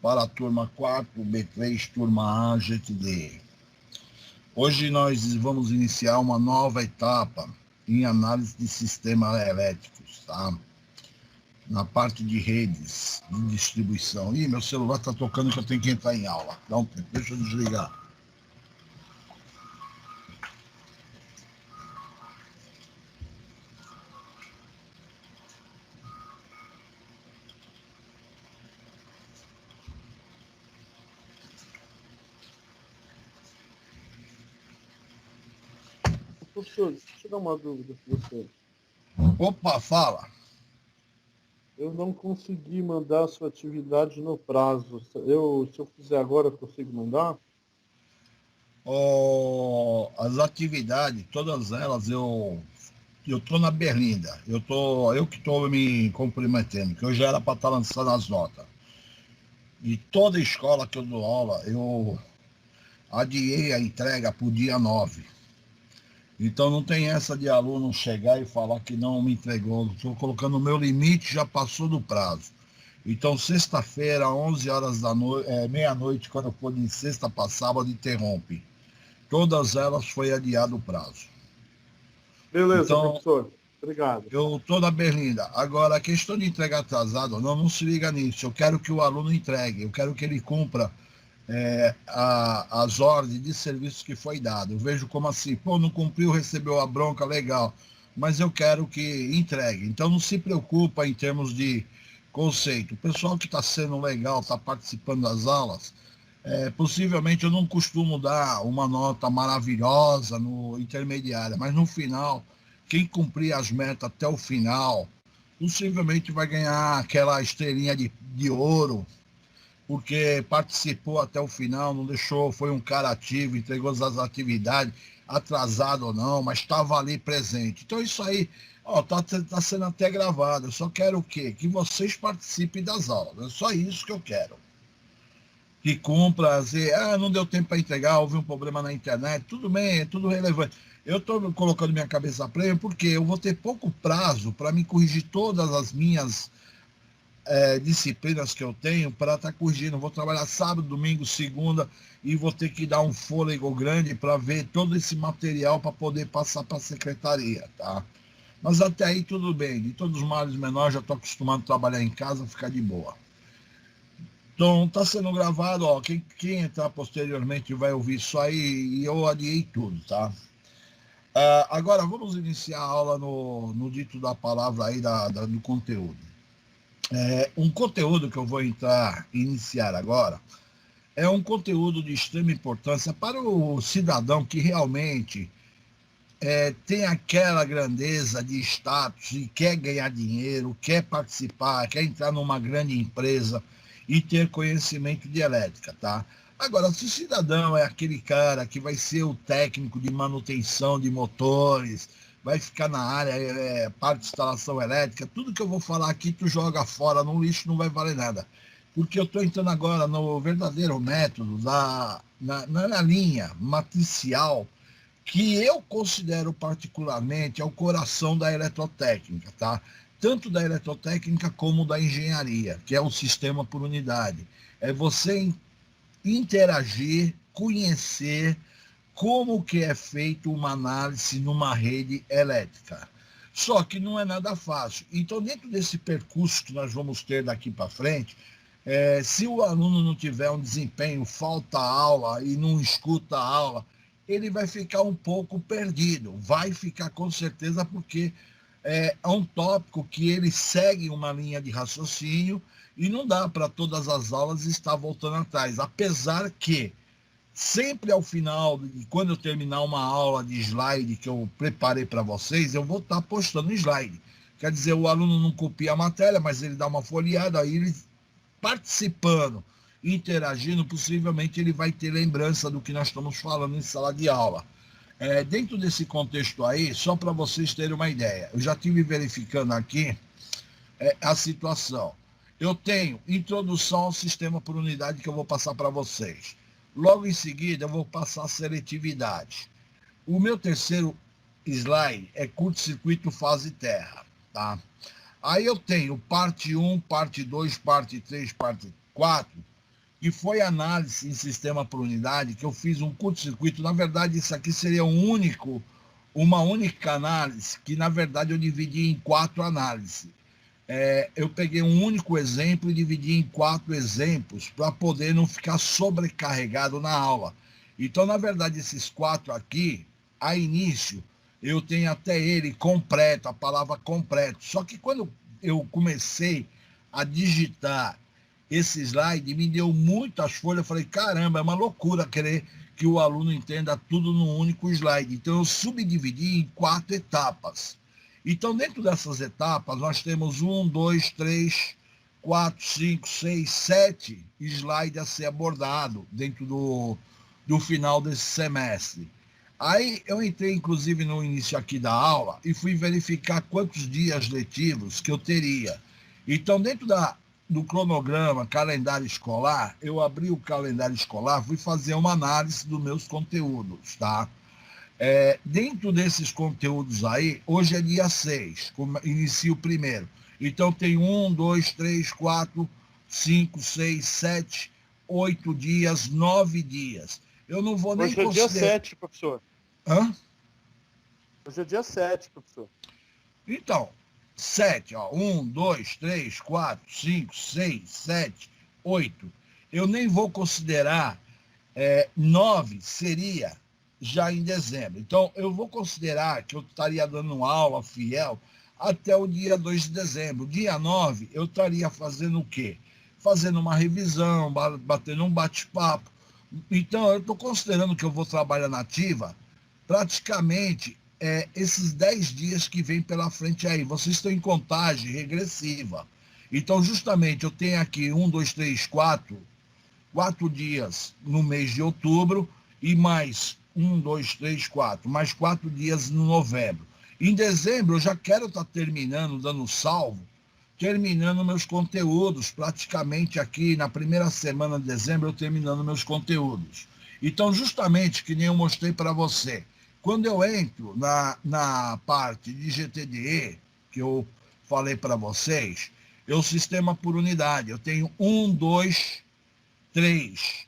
para a turma 4B3, turma A, GTD. Hoje nós vamos iniciar uma nova etapa em análise de sistemas elétricos, tá? Na parte de redes de distribuição. Ih, meu celular está tocando que eu tenho que entrar em aula. Dá um tempo, deixa eu desligar. Professor, deixa eu tirar uma dúvida com você. Opa, fala. Eu não consegui mandar a sua atividade no prazo. Se eu fizer agora, eu consigo mandar? As atividades, todas elas, eu tô na berlinda. Eu que tô me comprometendo, que eu já era para estar lançando as notas. E toda escola que eu dou aula, eu adiei a entrega para o dia 9. Então não tem essa de aluno chegar e falar que não me entregou. Estou colocando o meu limite, já passou do prazo. Então, sexta-feira, 11 horas da noite, meia-noite, quando eu for de sexta para sábado, interrompe. Todas elas foi adiado o prazo. Beleza, Então, professor. Obrigado. eu estou na berlinda. Agora, a questão de entregar atrasado, não se liga nisso. Eu quero que o aluno entregue, eu quero que ele cumpra as ordens de serviço que foi dado. Eu vejo como assim, pô, não cumpriu, recebeu a bronca, legal, mas eu quero que entregue. Então não se preocupa em termos de conceito. O pessoal que está sendo legal, está participando das aulas, possivelmente eu não costumo dar uma nota maravilhosa no intermediário, mas no final, quem cumprir as metas até o final, possivelmente vai ganhar aquela estrelinha de ouro, porque participou até o final, não deixou, foi um cara ativo, entregou as atividades, atrasado ou não, mas estava ali presente. Então isso aí, ó, tá sendo até gravado. Eu só quero o quê? Que vocês participem das aulas. É só isso que eu quero. Que cumpra, assim, não deu tempo para entregar, houve um problema na internet, tudo bem, é tudo relevante. Eu estou colocando minha cabeça a prêmio porque eu vou ter pouco prazo para me corrigir todas as minhas disciplinas que eu tenho para estar corrigindo. Vou trabalhar sábado, domingo, segunda e vou ter que dar um fôlego grande para ver todo esse material para poder passar para a secretaria, tá? Mas até aí tudo bem. De todos os males menores, já estou acostumado a trabalhar em casa, ficar de boa. Então, está sendo gravado, ó. Quem entrar posteriormente vai ouvir isso aí e eu adiei tudo, tá? Agora vamos iniciar a aula no dito da palavra aí do conteúdo. Um conteúdo que eu vou iniciar agora é um conteúdo de extrema importância para o cidadão que realmente tem aquela grandeza de status e quer ganhar dinheiro, quer participar, quer entrar numa grande empresa e ter conhecimento de elétrica, tá? Agora, se o cidadão é aquele cara que vai ser o técnico de manutenção de motores, vai ficar na área, parte de instalação elétrica, tudo que eu vou falar aqui tu joga fora no lixo, não vai valer nada. Porque eu estou entrando agora no verdadeiro método, na linha matricial, que eu considero particularmente é o coração da eletrotécnica, tá? Tanto da eletrotécnica como da engenharia, que é o sistema por unidade. É você interagir, conhecer como que é feito uma análise numa rede elétrica. Só que não é nada fácil. Então, dentro desse percurso que nós vamos ter daqui para frente, se o aluno não tiver um desempenho, falta aula e não escuta a aula, ele vai ficar um pouco perdido. Vai ficar com certeza, porque é um tópico que ele segue uma linha de raciocínio e não dá para todas as aulas estar voltando atrás. Apesar que sempre ao final, quando eu terminar uma aula de slide que eu preparei para vocês, eu vou estar postando slide. Quer dizer, o aluno não copia a matéria, mas ele dá uma folheada, aí ele participando, interagindo, possivelmente ele vai ter lembrança do que nós estamos falando em sala de aula. Dentro desse contexto aí, só para vocês terem uma ideia, eu já estive verificando aqui a situação. Eu tenho introdução ao sistema por unidade que eu vou passar para vocês. Logo em seguida, eu vou passar a seletividade. O meu terceiro slide é curto-circuito fase terra, tá? Aí eu tenho parte 1, parte 2, parte 3, parte 4, que foi análise em sistema por unidade, que eu fiz um curto-circuito. Na verdade, isso aqui seria uma única análise, que na verdade eu dividi em 4 análises. Eu peguei um único exemplo e dividi em 4 exemplos para poder não ficar sobrecarregado na aula. Então, na verdade, esses 4 aqui, a início, eu tenho até ele completo, a palavra completo. Só que quando eu comecei a digitar esse slide, me deu muitas folhas. Eu falei, caramba, é uma loucura querer que o aluno entenda tudo num único slide. Então, eu subdividi em 4 etapas. Então, dentro dessas etapas, nós temos 1, 2, 3, 4, 5, 6, 7 slides a ser abordado dentro do final desse semestre. Aí eu entrei, inclusive, no início aqui da aula e fui verificar quantos dias letivos que eu teria. Então, dentro do cronograma, calendário escolar, eu abri o calendário escolar, fui fazer uma análise dos meus conteúdos, tá? Dentro desses conteúdos aí, hoje é dia 6, inicia o primeiro. Então tem 1, 2, 3, 4, 5, 6, 7, 8 dias, 9 dias. Eu não vou nem Hoje é dia 7, professor. Hã? Hoje é dia 7, professor. Então, 7, ó. 1, 2, 3, 4, 5, 6, 7, 8. Eu nem vou considerar 9 seria já em dezembro. Então, eu vou considerar que eu estaria dando aula fiel até o dia 2 de dezembro. Dia 9, eu estaria fazendo o quê? Fazendo uma revisão, batendo um bate-papo. Então, eu estou considerando que eu vou trabalhar na ativa praticamente esses 10 dias que vem pela frente aí. Vocês estão em contagem regressiva. Então, justamente, eu tenho aqui 1, 2, 3, 4 dias no mês de outubro e mais 1, 2, 3, 4, mais 4 dias no novembro. Em dezembro eu já quero estar terminando, dando salvo, terminando meus conteúdos, praticamente aqui na primeira semana de dezembro eu terminando meus conteúdos. Então, justamente, que nem eu mostrei para você, quando eu entro na parte de GTDE, que eu falei para vocês, eu sistema por unidade, eu tenho 1, 2, 3,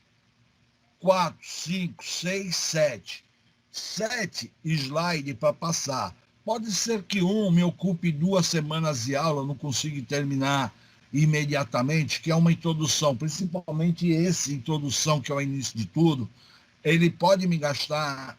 4, 5, 6, 7. 7 slides para passar. Pode ser que me ocupe 2 semanas de aula, não consiga terminar imediatamente, que é uma introdução, principalmente essa introdução, que é o início de tudo, ele pode me gastar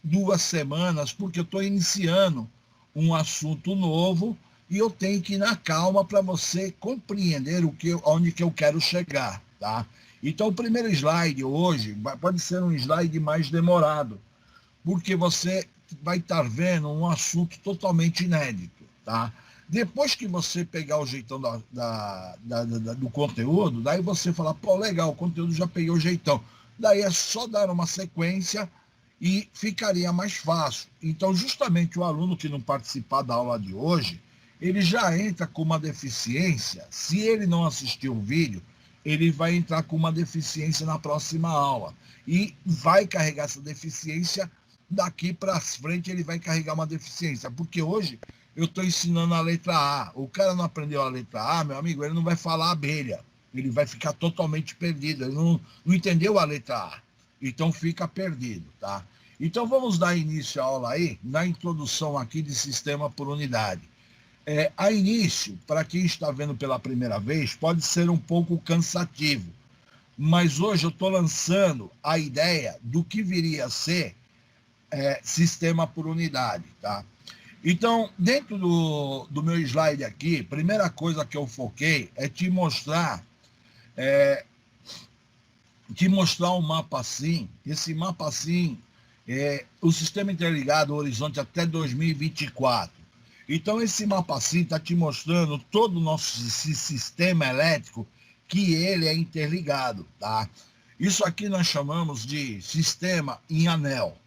2 semanas, porque eu estou iniciando um assunto novo e eu tenho que ir na calma para você compreender onde que eu quero chegar, tá? Então, o primeiro slide hoje pode ser um slide mais demorado, porque você vai estar vendo um assunto totalmente inédito, tá? Depois que você pegar o jeitão do conteúdo, daí você fala, pô, legal, o conteúdo já peguei o jeitão. Daí é só dar uma sequência e ficaria mais fácil. Então, justamente o aluno que não participar da aula de hoje, ele já entra com uma deficiência. Se ele não assistir o vídeo, ele vai entrar com uma deficiência na próxima aula. E vai carregar essa deficiência, daqui para frente ele vai carregar uma deficiência. Porque hoje eu estou ensinando a letra A. O cara não aprendeu a letra A, meu amigo, ele não vai falar abelha. Ele vai ficar totalmente perdido. Ele não entendeu a letra A. Então fica perdido, tá? Então vamos dar início à aula aí, na introdução aqui de sistema por unidade. A início, para quem está vendo pela primeira vez, pode ser um pouco cansativo, mas hoje eu estou lançando a ideia do que viria a ser sistema por unidade, tá? Então, dentro do meu slide aqui, primeira coisa que eu foquei é te mostrar um mapa assim. Esse mapa assim o sistema interligado, o horizonte até 2024. Então, esse mapa assim está te mostrando todo o nosso sistema elétrico, que ele é interligado, tá? Isso aqui nós chamamos de sistema em anel.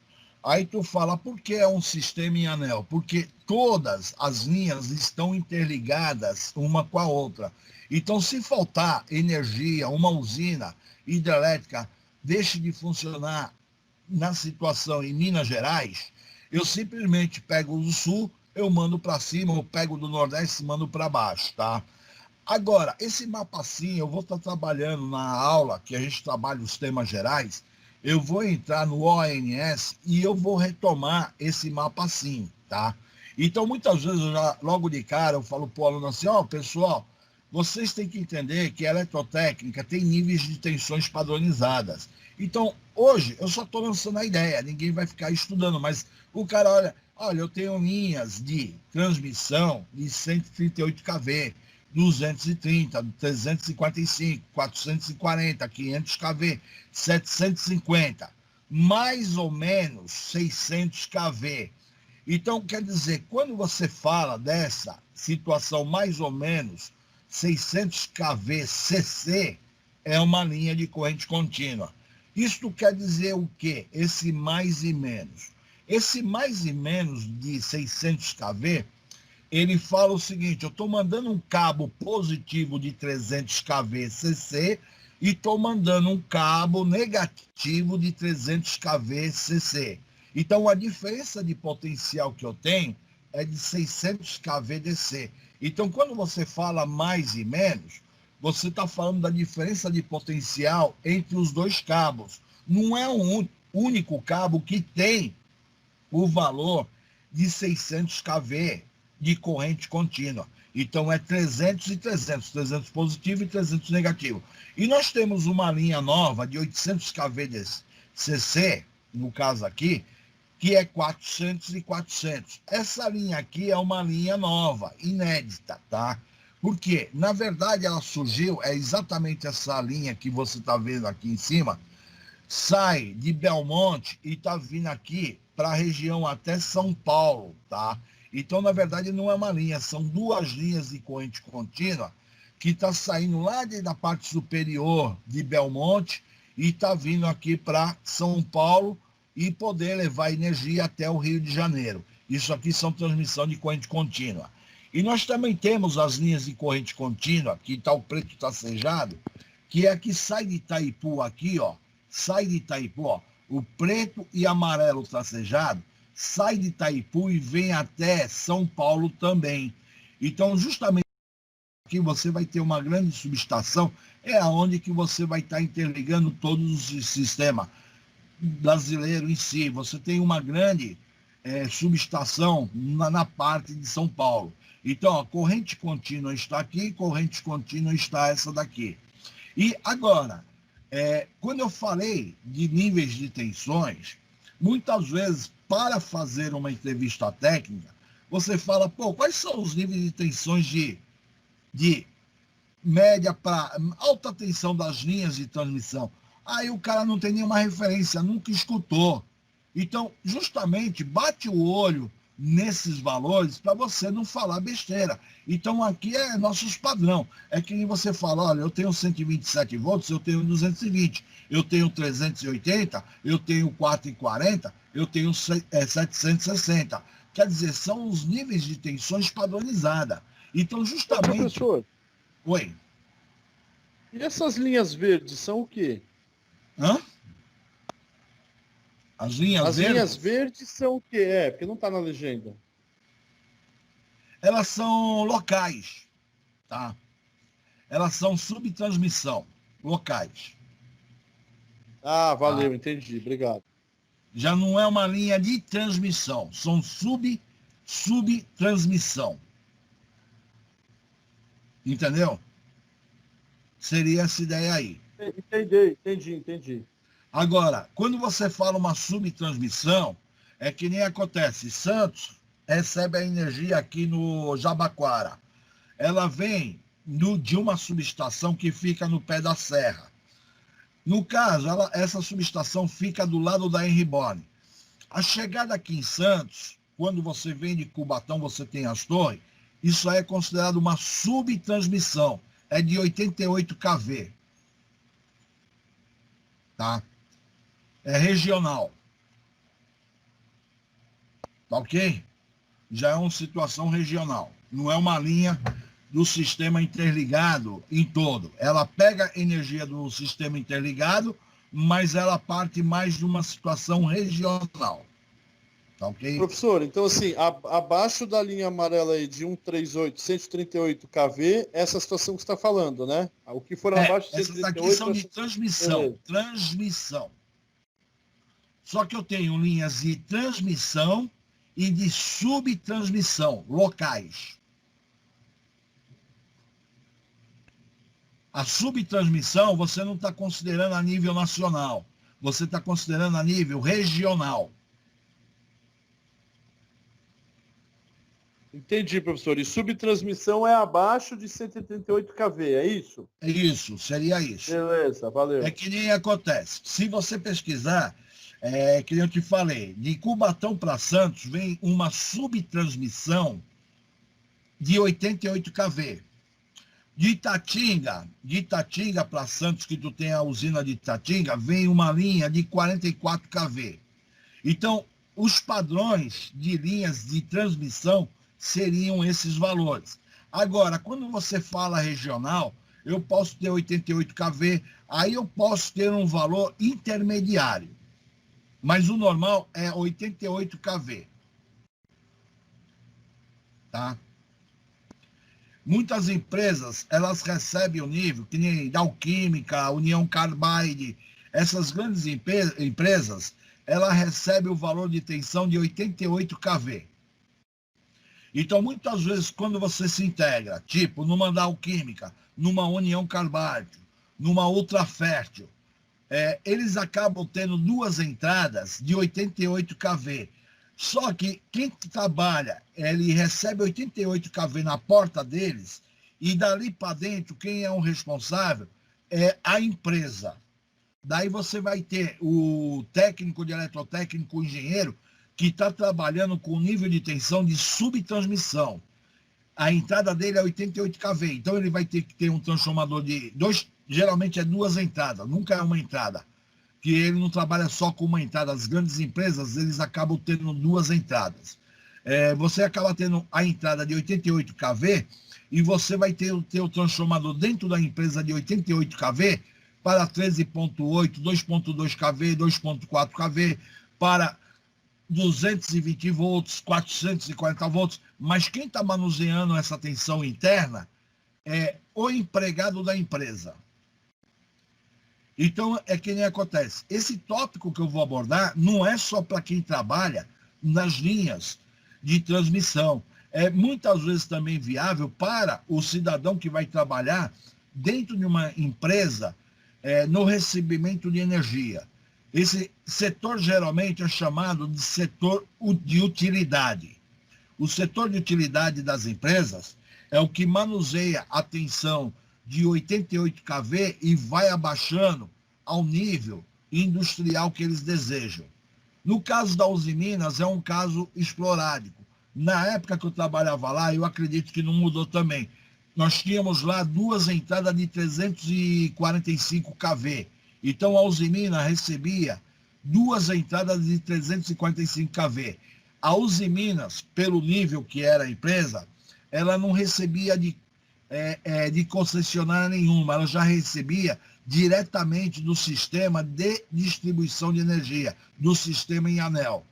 Aí tu fala, por que é um sistema em anel? Porque todas as linhas estão interligadas uma com a outra. Então, se faltar energia, uma usina hidrelétrica deixe de funcionar na situação em Minas Gerais, eu simplesmente pego do sul, eu mando para cima, eu pego do nordeste e mando para baixo, tá? Agora, esse mapa sim, eu vou estar trabalhando na aula, que a gente trabalha os temas gerais, eu vou entrar no ONS e eu vou retomar esse mapa sim, tá? Então, muitas vezes, logo de cara, eu falo para o aluno assim, pessoal, vocês têm que entender que a eletrotécnica tem níveis de tensões padronizadas. Então, hoje, eu só estou lançando a ideia, ninguém vai ficar estudando, mas o cara olha, eu tenho linhas de transmissão de 138 kV, 230, 345, 440, 500 kV, 750, mais ou menos 600 kV. Então, quer dizer, quando você fala dessa situação mais ou menos 600 kV CC, é uma linha de corrente contínua. Isto quer dizer o quê? Esse mais e menos. Esse mais e menos de 600 kV, ele fala o seguinte, eu estou mandando um cabo positivo de 300 kV CC e estou mandando um cabo negativo de 300 kV CC. Então, a diferença de potencial que eu tenho é de 600 kV DC. Então, quando você fala mais e menos, você está falando da diferença de potencial entre os dois cabos. Não é um único cabo que tem o valor de 600 kV de corrente contínua. Então, é 300 e 300, 300 positivo e 300 negativo. E nós temos uma linha nova de 800 kV CC, no caso aqui, que é 400 e 400. Essa linha aqui é uma linha nova, inédita, tá? Porque, na verdade, ela surgiu, é exatamente essa linha que você está vendo aqui em cima, sai de Belmonte e está vindo aqui para a região até São Paulo, tá? Então, na verdade, não é uma linha, são duas linhas de corrente contínua que está saindo lá da parte superior de Belmonte e está vindo aqui para São Paulo e poder levar energia até o Rio de Janeiro. Isso aqui são transmissão de corrente contínua. E nós também temos as linhas de corrente contínua, que está o preto tracejado, que é a que sai de Itaipu aqui, ó, sai de Itaipu, ó, o preto e amarelo tracejado, sai de Itaipu e vem até São Paulo também. Então, justamente aqui você vai ter uma grande subestação, é aonde que você vai estar interligando todos os sistemas brasileiro em si. Você tem uma grande subestação na parte de São Paulo. Então, a corrente contínua está aqui, corrente contínua está essa daqui. E agora, quando eu falei de níveis de tensões, muitas vezes, para fazer uma entrevista técnica, você fala, quais são os níveis de tensões de média para alta tensão das linhas de transmissão? Aí o cara não tem nenhuma referência, nunca escutou. Então, justamente, bate o olho nesses valores para você não falar besteira. Então, aqui é nossos padrão. É que nem você fala, olha, eu tenho 127 volts, eu tenho 220, eu tenho 380, eu tenho 440, eu tenho 760. Quer dizer, são os níveis de tensões padronizadas. Então, justamente... Professor. Oi. E essas linhas verdes são o quê? Hã? As linhas verdes são o quê? Porque não está na legenda. Elas são locais, tá? Elas são subtransmissão, locais. Ah, valeu, entendi, obrigado. Já não é uma linha de transmissão, são subtransmissão. Entendeu? Seria essa ideia aí. Entendi. Agora, quando você fala uma subtransmissão, é que nem acontece. Santos recebe a energia aqui no Jabaquara. Ela vem de uma subestação que fica no pé da serra. No caso, essa subestação fica do lado da Henriborn. A chegada aqui em Santos, quando você vem de Cubatão, você tem as torres, isso aí é considerado uma subtransmissão. É de 88 kV. Tá? É regional. Tá ok? Já é uma situação regional. Não é uma linha do sistema interligado em todo. Ela pega energia do sistema interligado, mas ela parte mais de uma situação regional. Tá ok? Professor, então assim, abaixo da linha amarela aí de 138, 138 kV, essa situação que você está falando, né? O que for abaixo de Essas aqui 138... são de transmissão. Beleza. Transmissão. Só que eu tenho linhas de transmissão e de subtransmissão, locais. A subtransmissão você não está considerando a nível nacional, você está considerando a nível regional. Entendi, professor. E subtransmissão é abaixo de 138 kV, é isso? É isso, seria isso. Beleza, valeu. É que nem acontece. Se você pesquisar, que nem eu te falei, de Cubatão para Santos vem uma subtransmissão de 88 kV. De Itatinga para Santos, que tu tem a usina de Itatinga, vem uma linha de 44 kV. Então, os padrões de linhas de transmissão seriam esses valores. Agora, quando você fala regional, eu posso ter 88 kV, aí eu posso ter um valor intermediário. Mas o normal é 88 kV. Tá? Muitas empresas, elas recebem o nível, que nem Dow Química, União Carbide, essas grandes empresas, ela recebe o valor de tensão de 88 kV. Então, muitas vezes, quando você se integra, tipo numa Dow Química, numa União Carbide, numa Ultra Fértil, eles acabam tendo duas entradas de 88 kV. Só que quem trabalha, ele recebe 88 kV na porta deles e dali para dentro, quem é o responsável é a empresa. Daí você vai ter o técnico de eletrotécnico, o engenheiro, que está trabalhando com nível de tensão de subtransmissão. A entrada dele é 88 kV, então ele vai ter que ter um transformador de dois, geralmente é duas entradas, nunca é uma entrada. Que ele não trabalha só com uma entrada. As grandes empresas, eles acabam tendo duas entradas. Você acaba tendo a entrada de 88 kV e você vai ter o transformador dentro da empresa de 88 kV para 13.8, 2.2 kV, 2.4 kV, para 220 volts, 440 volts. Mas quem está manuseando essa tensão interna é o empregado da empresa. Então, é que nem acontece. Esse tópico que eu vou abordar não é só para quem trabalha nas linhas de transmissão. É muitas vezes também viável para o cidadão que vai trabalhar dentro de uma empresa no recebimento de energia. Esse setor geralmente é chamado de setor de utilidade. O setor de utilidade das empresas é o que manuseia a tensão de 88 kV e vai abaixando ao nível industrial que eles desejam. No caso da Uzi Minas, é um caso esporádico. Na época que eu trabalhava lá, eu acredito que não mudou também. Nós tínhamos lá duas entradas de 345 kV. Então a Uzi Minas recebia duas entradas de 345 kV. A Uzi Minas, pelo nível que era a empresa, ela não recebia de concessionária nenhuma, ela já recebia diretamente do sistema de distribuição de energia, do sistema em anel.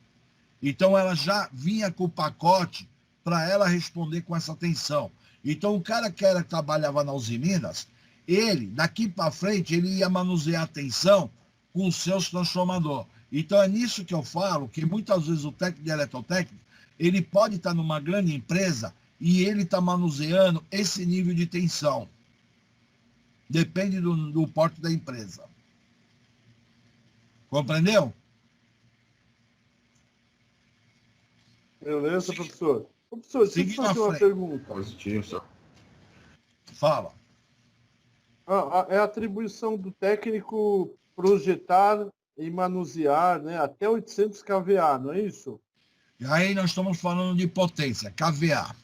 Então ela já vinha com o pacote para ela responder com essa tensão. Então o cara que trabalhava na Uzi Minas, ele, daqui para frente, ele ia manusear a tensão com os seus transformadores. Então é nisso que eu falo, que muitas vezes o técnico de eletrotécnica, ele pode estar numa grande empresa e ele está manuseando esse nível de tensão. Depende do porte da empresa. Compreendeu? Beleza, professor. Professor, deixa eu fazer uma pergunta. Positivo, só. Fala. É a atribuição do técnico projetar e manusear, né, até 800 kVA, não é isso? E aí nós estamos falando de potência, kVA.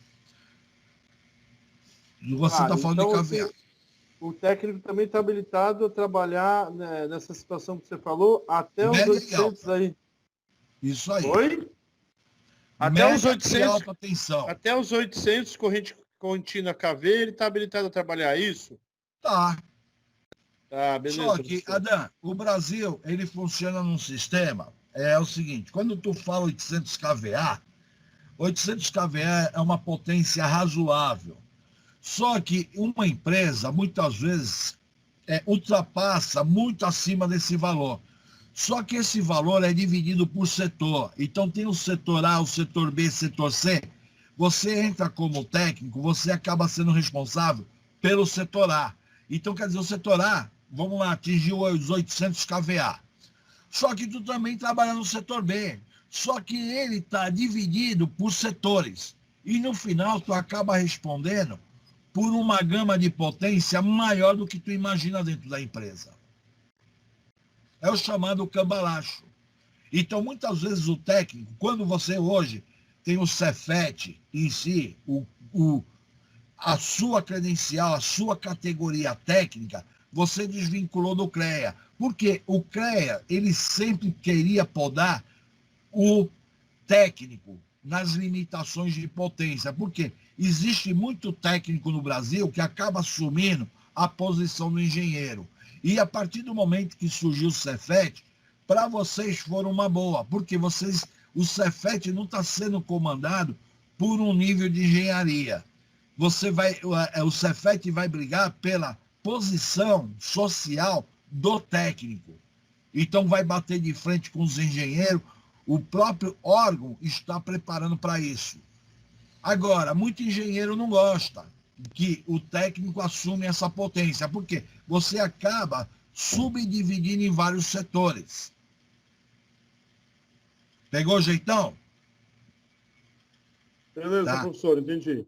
E você está falando então, de kVA. Assim, o técnico também está habilitado a trabalhar, né, nessa situação que você falou, até os 800 aí. Isso aí. Oi? Até os 800, alta tensão. Até os 800 corrente contínua KV, ele está habilitado a trabalhar isso? Tá. Tá, beleza. Só que, Adam, o Brasil, ele funciona num sistema é o seguinte, quando tu fala 800 kVA, 800 kVA é uma potência razoável. Só que uma empresa, muitas vezes, ultrapassa muito acima desse valor. Só que esse valor é dividido por setor. Então, tem o setor A, o setor B, o setor C. Você entra como técnico, você acaba sendo responsável pelo setor A. Então, quer dizer, o setor A, vamos lá, atingiu os 800 kVA. Só que tu também trabalha no setor B. Só que ele está dividido por setores. E no final, tu acaba respondendo por uma gama de potência maior do que tu imagina dentro da empresa. É o chamado cambalacho. Então, muitas vezes o técnico, quando você hoje tem o Cefet em si, a sua credencial, a sua categoria técnica, você desvinculou do CREA. Porque o CREA, ele sempre queria podar o técnico nas limitações de potência. Porque existe muito técnico no Brasil que acaba assumindo a posição do engenheiro. E a partir do momento que surgiu o Cefet, para vocês foram uma boa, porque o Cefet não está sendo comandado por um nível de engenharia. O Cefet vai brigar pela posição social do técnico. Então vai bater de frente com os engenheiros, o próprio órgão está preparando para isso. Agora, muito engenheiro não gosta que o técnico assume essa potência, porque você acaba subdividindo em vários setores. Pegou o jeitão? Beleza, Tá? professor, entendi.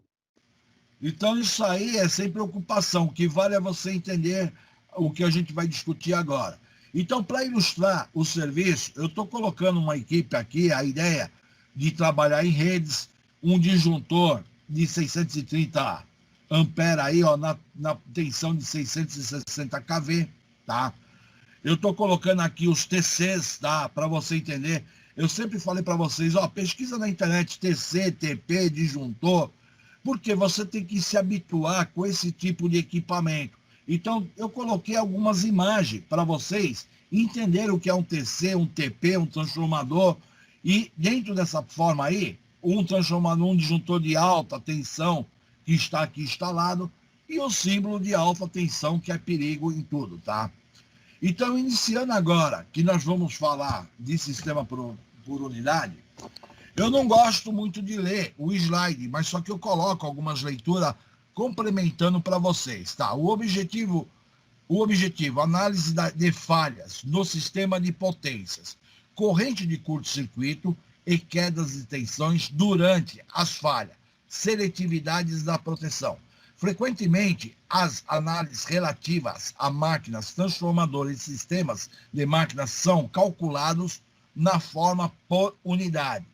Então, isso aí é sem preocupação. O que vale é você entender o que a gente vai discutir agora. Então, para ilustrar o serviço, eu estou colocando uma equipe aqui, a ideia de trabalhar em redes, um disjuntor de 630 ampere aí, ó, na tensão de 660 kV, tá? Eu estou colocando aqui os TCs, tá? Para você entender. Eu sempre falei para vocês, ó, pesquisa na internet TC, TP, disjuntor, porque você tem que se habituar com esse tipo de equipamento. Então, eu coloquei algumas imagens para vocês entenderem o que é um TC, um TP, um transformador. E dentro dessa forma aí, um transformador, um disjuntor de alta tensão que está aqui instalado e o símbolo de alta tensão, que é perigo em tudo, tá? Então, iniciando agora, que nós vamos falar de sistema por unidade, eu não gosto muito de ler o slide, mas só que eu coloco algumas leituras complementando para vocês, tá? O objetivo, análise de falhas no sistema de potências, corrente de curto-circuito e quedas de tensões durante as falhas, seletividades da proteção. Frequentemente, as análises relativas a máquinas, transformadores e sistemas de máquinas são calculados na forma por unidade.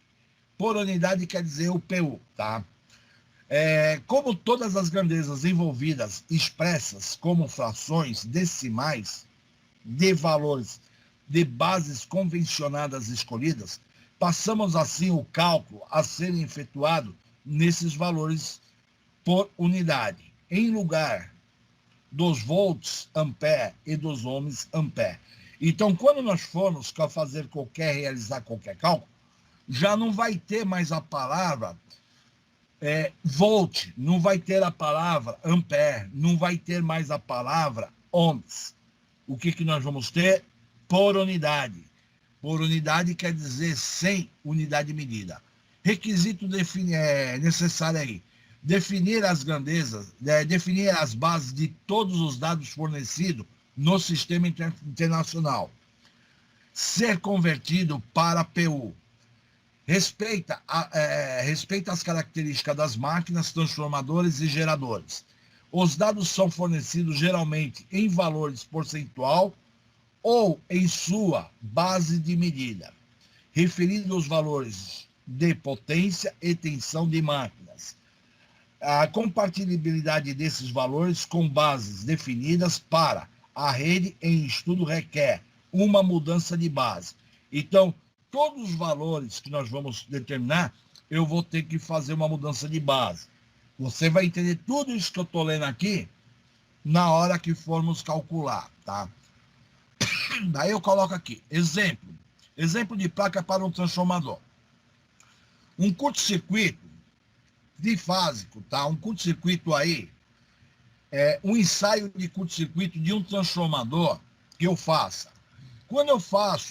Por unidade quer dizer o PU, tá? Como todas as grandezas envolvidas expressas como frações decimais de valores de bases convencionadas escolhidas, passamos assim o cálculo a ser efetuado nesses valores por unidade, em lugar dos volts ampere e dos ohms ampere. Então, quando nós formos realizar qualquer cálculo, já não vai ter mais a palavra volt, não vai ter a palavra ampere, não vai ter mais a palavra ohms. O que nós vamos ter? Por unidade. Por unidade quer dizer 100 unidade de medida. Requisito necessário aí: definir as grandezas, definir as bases de todos os dados fornecidos no sistema internacional. Ser convertido para PU. Respeita as características das máquinas, transformadores e geradores. Os dados são fornecidos geralmente em valores percentual ou em sua base de medida, referindo os valores de potência e tensão de máquinas. A compatibilidade desses valores com bases definidas para a rede em estudo requer uma mudança de base. Então, todos os valores que nós vamos determinar, eu vou ter que fazer uma mudança de base. Você vai entender tudo isso que eu estou lendo aqui na hora que formos calcular, tá? Daí eu coloco aqui, exemplo, Exemplo de placa para um transformador. Um curto-circuito trifásico, tá? Um curto-circuito aí, um ensaio de curto-circuito de um transformador que eu faça. Quando eu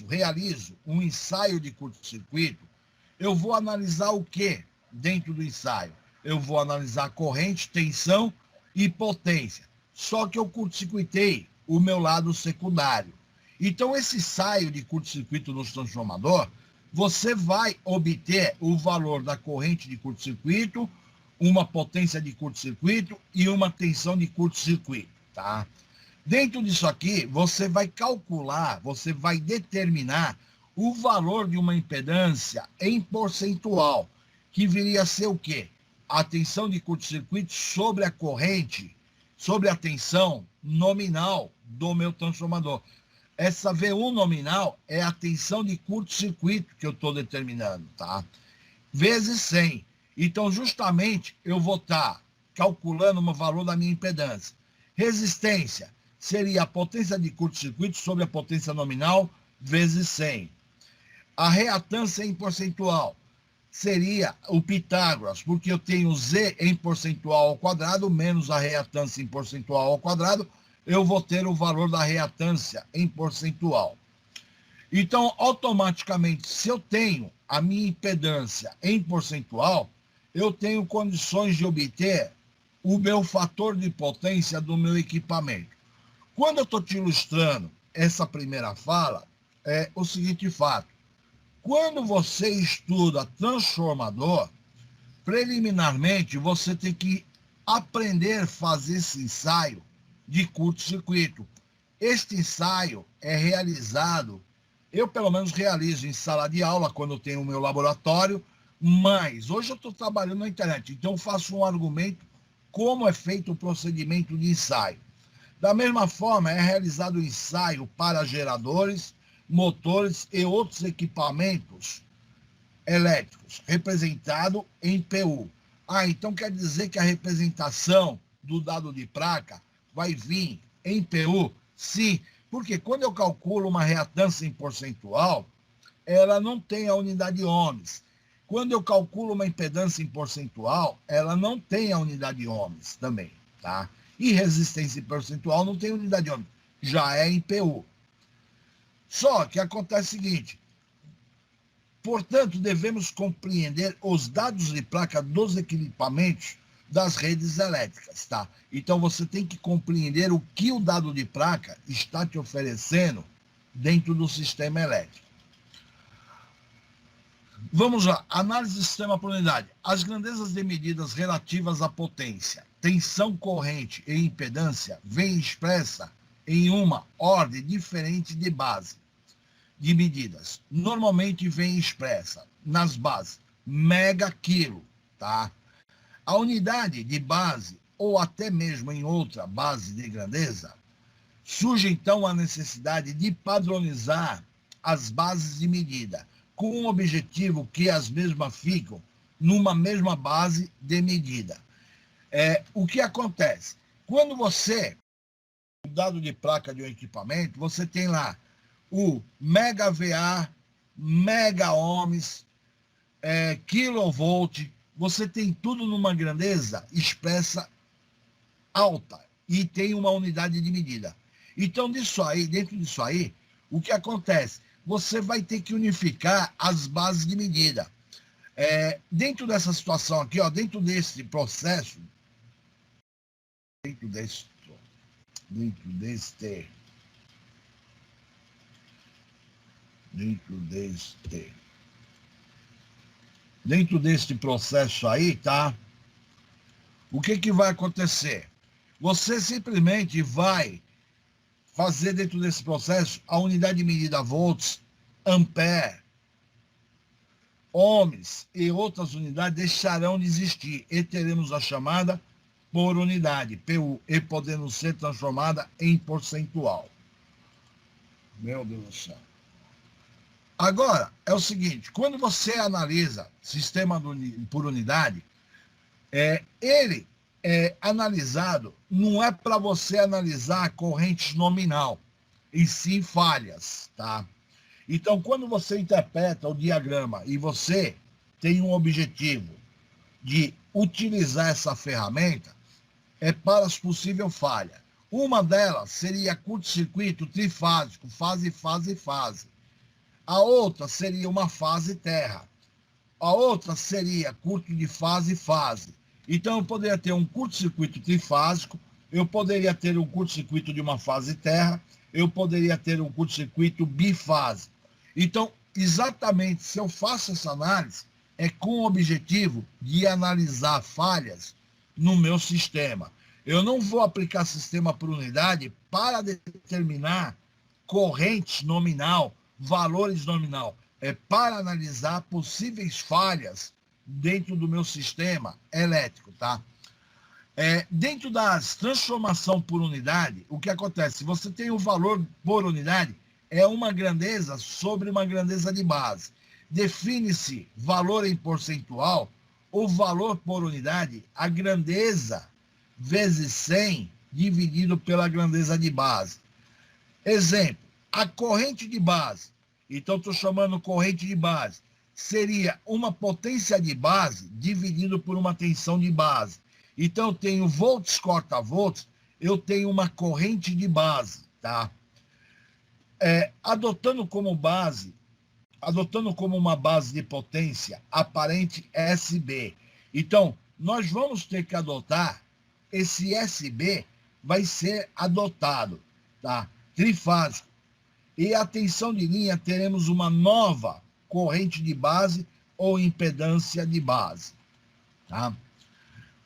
realizo um ensaio de curto-circuito, eu vou analisar o que dentro do ensaio? Eu vou analisar corrente, tensão e potência. Só que eu curto-circuitei o meu lado secundário. Então, esse ensaio de curto-circuito no transformador, você vai obter o valor da corrente de curto-circuito, uma potência de curto-circuito e uma tensão de curto-circuito, tá? Dentro disso aqui, você vai calcular, você vai determinar o valor de uma impedância em percentual, que viria a ser o quê? A tensão de curto-circuito sobre a corrente, sobre a tensão nominal do meu transformador. Essa V1 nominal é a tensão de curto-circuito que eu estou determinando, tá? Vezes 100. Então, justamente, eu vou estar calculando o valor da minha impedância. Resistência seria a potência de curto-circuito sobre a potência nominal vezes 100. A reatância em percentual seria o Pitágoras, porque eu tenho Z em percentual ao quadrado menos a reatância em percentual ao quadrado, eu vou ter o valor da reatância em percentual. Então, automaticamente, se eu tenho a minha impedância em percentual, eu tenho condições de obter o meu fator de potência do meu equipamento. Quando eu estou te ilustrando essa primeira fala, é o seguinte fato. Quando você estuda transformador, preliminarmente você tem que aprender a fazer esse ensaio de curto-circuito. Este ensaio é realizado, eu pelo menos realizo em sala de aula, quando eu tenho o meu laboratório, mas hoje eu estou trabalhando na internet, então eu faço um argumento como é feito o procedimento de ensaio. Da mesma forma, é realizado o ensaio para geradores, motores e outros equipamentos elétricos, representado em PU. Então quer dizer que a representação do dado de placa vai vir em PU? Sim, porque quando eu calculo uma reatância em percentual, ela não tem a unidade ohms. Quando eu calculo uma impedância em percentual, ela não tem a unidade ohms também, tá? E resistência em percentual não tem unidade ohms, já é em PU. Só que acontece o seguinte, portanto, devemos compreender os dados de placa dos equipamentos das redes elétricas, tá? Então, você tem que compreender o que o dado de placa está te oferecendo dentro do sistema elétrico. Vamos lá, análise do sistema por unidade. As grandezas de medidas relativas à potência, tensão corrente e impedância vêm expressa em uma ordem diferente de base de medidas. Normalmente vem expressa nas bases megaquilo, tá? A unidade de base, ou até mesmo em outra base de grandeza, surge então a necessidade de padronizar as bases de medida, com o objetivo que as mesmas ficam numa mesma base de medida. O que acontece? Quando você, o dado de placa de um equipamento, você tem lá o mega VA, mega ohms, kilovolt, você tem tudo numa grandeza expressa alta e tem uma unidade de medida. Então, dentro disso aí, o que acontece? Você vai ter que unificar as bases de medida. Dentro dessa situação aqui, ó, dentro desse processo, dentro deste processo aí, tá? O que vai acontecer? Você simplesmente vai fazer dentro desse processo a unidade de medida volts, ampere, ohms e outras unidades deixarão de existir e teremos a chamada por unidade, PU, e podendo ser transformada em percentual. Meu Deus do céu. Agora, é o seguinte, quando você analisa sistema por unidade, ele é analisado, não é para você analisar a corrente nominal, e sim falhas, tá? Então, quando você interpreta o diagrama e você tem um objetivo de utilizar essa ferramenta, é para as possíveis falhas. Uma delas seria curto-circuito trifásico, fase, fase, fase. A outra seria uma fase terra. A outra seria curto de fase, fase. Então, eu poderia ter um curto-circuito trifásico, eu poderia ter um curto-circuito de uma fase terra, eu poderia ter um curto-circuito bifásico. Então, exatamente, se eu faço essa análise, é com o objetivo de analisar falhas no meu sistema. Eu não vou aplicar sistema por unidade para determinar corrente nominal, valores nominal. É para analisar possíveis falhas dentro do meu sistema elétrico, tá? Dentro das transformação por unidade, o que acontece? Você tem o valor por unidade, é uma grandeza sobre uma grandeza de base. Define-se valor em percentual, o valor por unidade, a grandeza vezes 100 dividido pela grandeza de base. Exemplo, a corrente de base, então estou chamando corrente de base, seria uma potência de base dividido por uma tensão de base. Então, eu tenho volts corta volts, eu tenho uma corrente de base, tá? Adotando como uma base de potência aparente SB. Então, nós vamos ter que adotar, esse SB vai ser adotado, tá? Trifásico. E a tensão de linha, teremos uma nova corrente de base ou impedância de base, tá?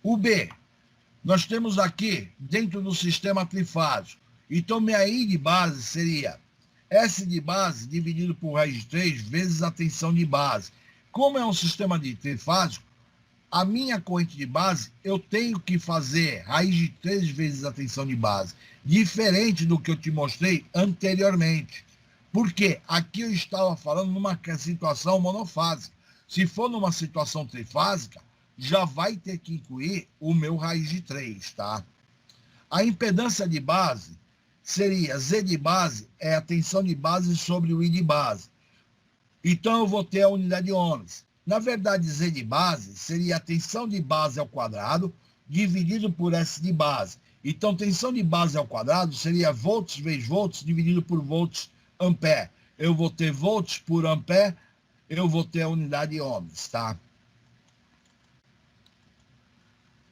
O B, nós temos aqui, dentro do sistema trifásico, então minha I de base seria S de base dividido por raiz de 3 vezes a tensão de base. Como é um sistema de trifásico, a minha corrente de base, eu tenho que fazer raiz de 3 vezes a tensão de base, diferente do que eu te mostrei anteriormente. Porque aqui eu estava falando numa situação monofásica. Se for numa situação trifásica, já vai ter que incluir o meu raiz de 3, tá? A impedância de base seria Z de base, é a tensão de base sobre o I de base. Então, eu vou ter a unidade de ohms. Na verdade, Z de base seria a tensão de base ao quadrado dividido por S de base. Então, tensão de base ao quadrado seria volts vezes volts dividido por volts ampere. Eu vou ter volts por ampere, eu vou ter a unidade de ohms, tá?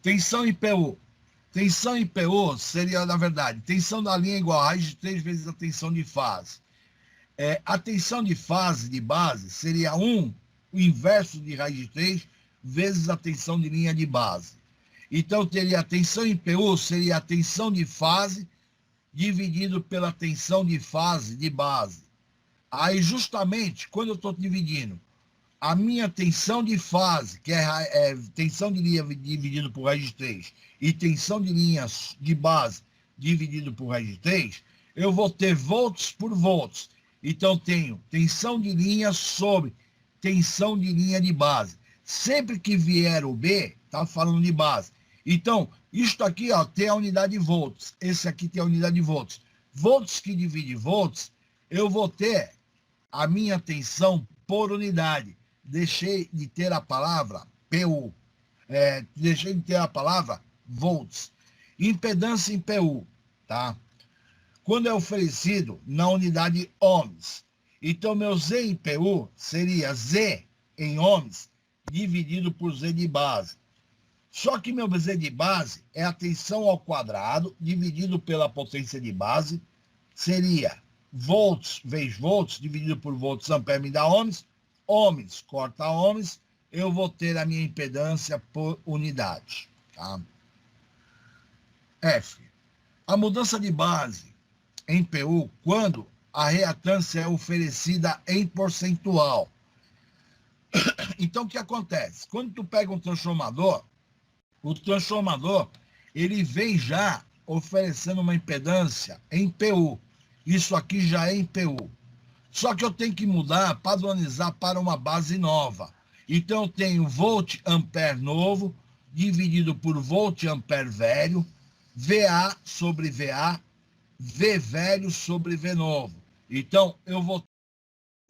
Tensão em PU. Tensão em PU seria, na verdade, tensão da linha igual a raiz de 3 vezes a tensão de fase. A tensão de fase de base seria o inverso de raiz de 3 vezes a tensão de linha de base. Então, teria a tensão em PU, seria a tensão de fase dividido pela tensão de fase de base. Aí, justamente, quando eu estou dividindo a minha tensão de fase, que é tensão de linha dividido por raiz de 3, e tensão de linha de base dividido por raiz de 3, eu vou ter volts por volts. Então, tenho tensão de linha sobre tensão de linha de base. Sempre que vier o B, está falando de base. Então, isto aqui ó, tem a unidade de volts. Esse aqui tem a unidade de volts. Volts que divide volts, eu vou ter a minha tensão por unidade. Deixei de ter a palavra PU. Deixei de ter a palavra volts. Impedância em PU, tá? Quando é oferecido na unidade ohms. Então, meu Z em PU seria Z em ohms dividido por Z de base. Só que meu Z de base é a tensão ao quadrado dividido pela potência de base. Seria volts vezes volts dividido por volts ampere me dá ohms. Ohms corta ohms, eu vou ter a minha impedância por unidade. Tá? F. A mudança de base em PU quando a reatância é oferecida em percentual. Então, o que acontece? Quando tu pega um transformador, o transformador, ele vem já oferecendo uma impedância em PU. Isso aqui já é em PU. Só que eu tenho que mudar, padronizar para uma base nova. Então, eu tenho volt ampere novo, dividido por volt ampere velho, VA sobre VA, V velho sobre V novo. Então, eu vou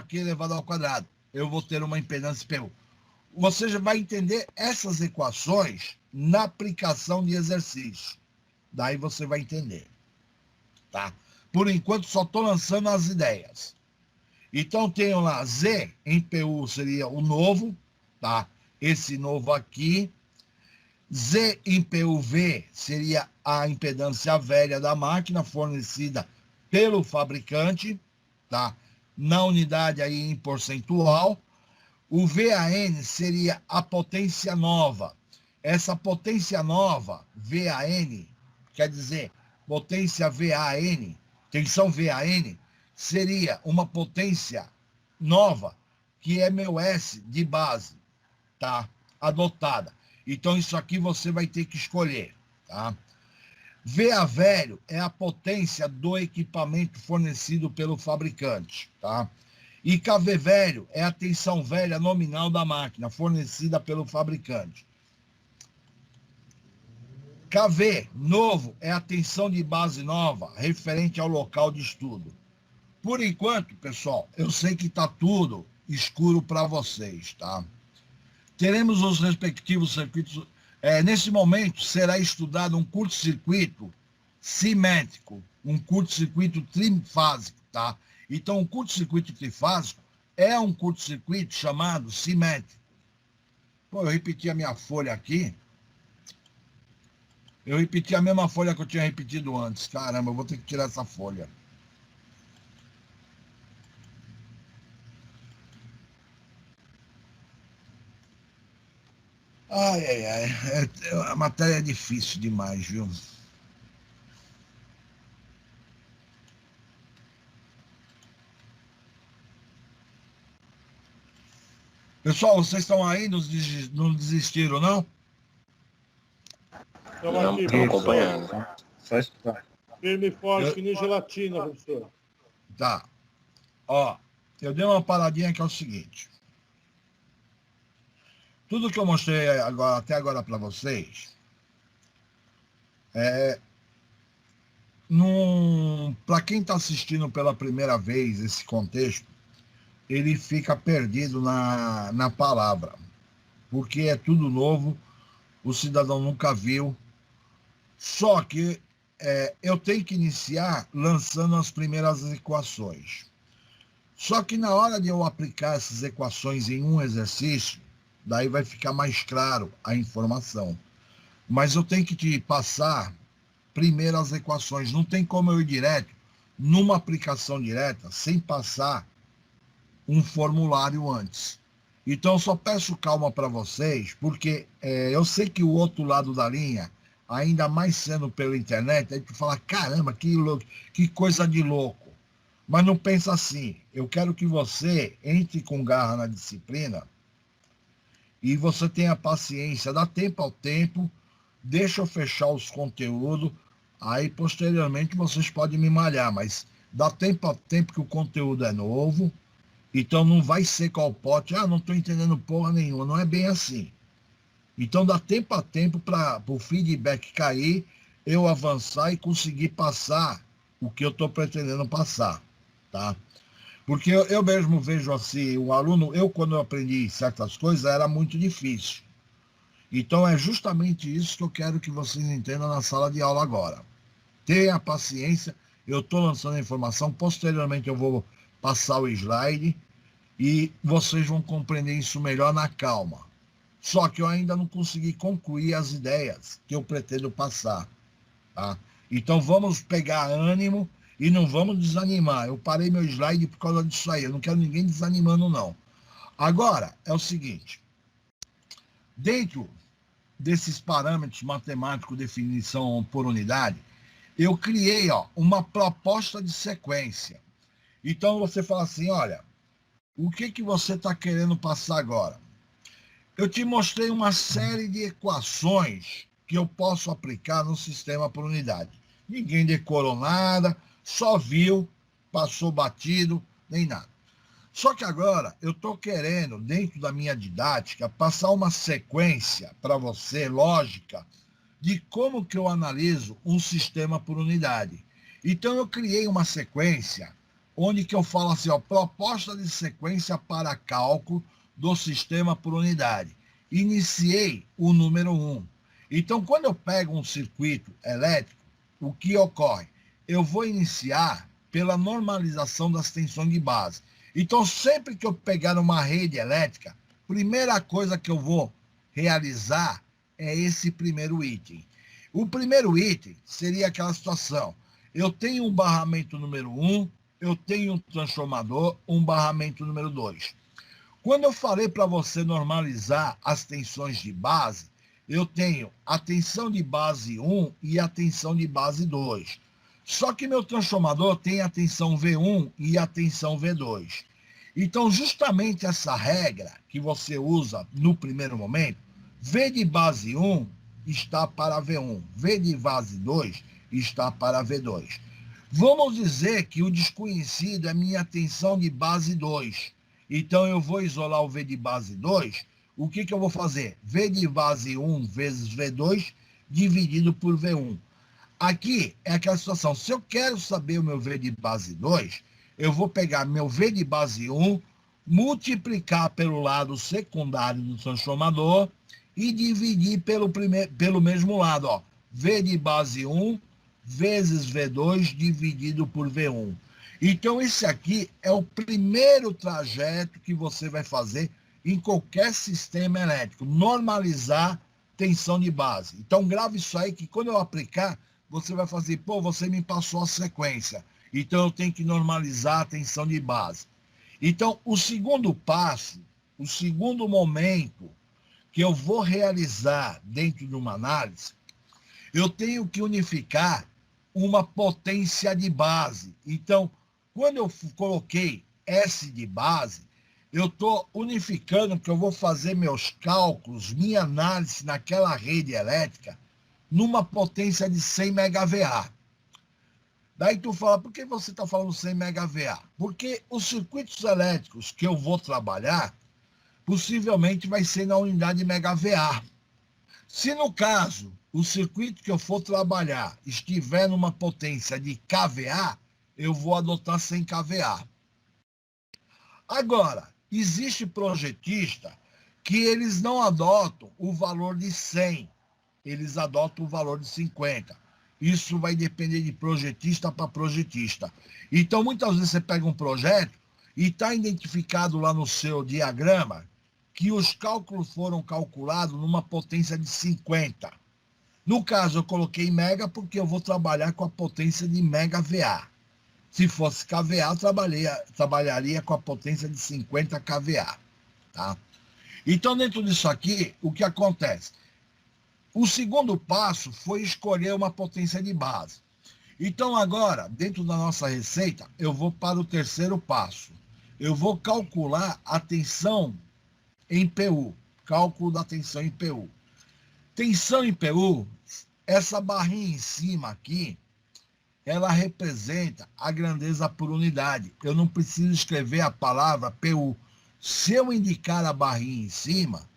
aqui elevado ao quadrado. Eu vou ter uma impedância PU. Você já vai entender essas equações na aplicação de exercício. Daí você vai entender. Tá? Por enquanto, só estou lançando as ideias. Então, tenho lá Z em PU seria o novo, tá? Esse novo aqui. Z em PUV seria a impedância velha da máquina fornecida pelo fabricante, tá? Na unidade aí em percentual. O VAN seria a potência nova. Essa potência nova, VAN, quer dizer, potência VAN, tensão VAN, seria uma potência nova, que é meu S de base, tá? Adotada. Então, isso aqui você vai ter que escolher, tá? VA velho é a potência do equipamento fornecido pelo fabricante, tá? E KV velho é a tensão velha nominal da máquina, fornecida pelo fabricante. KV novo é a tensão de base nova, referente ao local de estudo. Por enquanto, pessoal, eu sei que está tudo escuro para vocês, tá? Teremos os respectivos circuitos. Nesse momento, será estudado um curto-circuito simétrico, um curto-circuito trifásico, tá? Então, um curto-circuito trifásico é um curto-circuito chamado simétrico. Pô, eu repeti a minha folha aqui. Eu repeti a mesma folha que eu tinha repetido antes. Caramba, eu vou ter que tirar essa folha. Ai, ai, ai. A matéria é difícil demais, viu? Pessoal, vocês estão aí? Não desistiram, não? Estamos Não, aqui, estamos professor. acompanhando. Só estudar. Firme e forte, que nem gelatina, professor. Tá. Ó, eu dei uma paradinha que é o seguinte. Tudo que eu mostrei agora, até agora para vocês, para quem está assistindo pela primeira vez esse contexto, ele fica perdido na palavra, porque é tudo novo, o cidadão nunca viu. Só que eu tenho que iniciar lançando as primeiras equações. Só que na hora de eu aplicar essas equações em um exercício, daí vai ficar mais claro a informação. Mas eu tenho que te passar primeiro as equações. Não tem como eu ir direto numa aplicação direta sem passar um formulário antes. Então, eu só peço calma para vocês, porque eu sei que o outro lado da linha, ainda mais sendo pela internet, aí tu fala, caramba, que coisa de louco. Mas não pensa assim. Eu quero que você entre com garra na disciplina e você tenha paciência, dá tempo ao tempo, deixa eu fechar os conteúdos, aí posteriormente vocês podem me malhar, mas dá tempo ao tempo que o conteúdo é novo, então não vai ser qual pote, não estou entendendo porra nenhuma, não é bem assim. Então dá tempo a tempo para o feedback cair, eu avançar e conseguir passar o que eu estou pretendendo passar, tá? Porque eu mesmo vejo assim, o aluno, quando eu aprendi certas coisas, era muito difícil. Então é justamente isso que eu quero que vocês entendam na sala de aula agora. Tenha paciência, eu estou lançando a informação, posteriormente eu vou passar o slide e vocês vão compreender isso melhor na calma. Só que eu ainda não consegui concluir as ideias que eu pretendo passar, tá? Então vamos pegar ânimo e não vamos desanimar. Eu parei meu slide por causa disso aí. Eu não quero ninguém desanimando, não. Agora, é o seguinte. Dentro desses parâmetros matemáticos, definição por unidade, eu criei uma proposta de sequência. Então, você fala assim, olha, o que você está querendo passar agora? Eu te mostrei uma série de equações que eu posso aplicar no sistema por unidade. Ninguém decorou nada, só viu, passou batido, nem nada. Só que agora eu estou querendo, dentro da minha didática, passar uma sequência para você, lógica, de como que eu analiso um sistema por unidade. Então eu criei uma sequência onde que eu falo assim, ó, proposta de sequência para cálculo do sistema por unidade. Iniciei o número 1. Então, quando eu pego um circuito elétrico, o que ocorre? Eu vou iniciar pela normalização das tensões de base. Então, sempre que eu pegar uma rede elétrica, primeira coisa que eu vou realizar é esse primeiro item. O primeiro item seria aquela situação. Eu tenho um barramento número 1, eu tenho um transformador, um barramento número 2. Quando eu falei para você normalizar as tensões de base, eu tenho a tensão de base 1 e a tensão de base 2. Só que meu transformador tem a tensão V1 e a tensão V2. Então, justamente essa regra que você usa no primeiro momento, V de base 1 está para V1, V de base 2 está para V2. Vamos dizer que o desconhecido é minha tensão de base 2. Então, eu vou isolar o V de base 2. O que eu vou fazer? V de base 1 vezes V2 dividido por V1. Aqui é aquela situação. Se eu quero saber o meu V de base 2, eu vou pegar meu V de base 1, multiplicar pelo lado secundário do transformador e dividir pelo mesmo lado. Ó. V de base 1 vezes V2 dividido por V1. Então, esse aqui é o primeiro trajeto que você vai fazer em qualquer sistema elétrico, normalizar tensão de base. Então, grave isso aí, que quando eu aplicar, você vai fazer, pô, você me passou a sequência, então eu tenho que normalizar a tensão de base. Então, o segundo passo, o segundo momento que eu vou realizar dentro de uma análise, eu tenho que unificar uma potência de base. Então, quando eu coloquei S de base, eu estou unificando, porque eu vou fazer meus cálculos, minha análise naquela rede elétrica, numa potência de 100 MVA. Daí tu fala, por que você está falando 100 MVA? Porque os circuitos elétricos que eu vou trabalhar, possivelmente vai ser na unidade MVA. Se no caso, o circuito que eu for trabalhar estiver numa potência de kVA, eu vou adotar 100 kVA. Agora, existe projetista que eles não adotam o valor de 100, eles adotam o valor de 50. Isso vai depender de projetista para projetista. Então, muitas vezes você pega um projeto e está identificado lá no seu diagrama que os cálculos foram calculados numa potência de 50. No caso, eu coloquei mega porque eu vou trabalhar com a potência de MVA. Se fosse kVA, eu trabalharia com a potência de 50 kVA. Tá? Então, dentro disso aqui, o que acontece? O segundo passo foi escolher uma potência de base. Então, agora, dentro da nossa receita, eu vou para o terceiro passo. Eu vou calcular a tensão em PU. Cálculo da tensão em PU. Tensão em PU, essa barrinha em cima aqui, ela representa a grandeza por unidade. Eu não preciso escrever a palavra PU. Se eu indicar a barrinha em cima,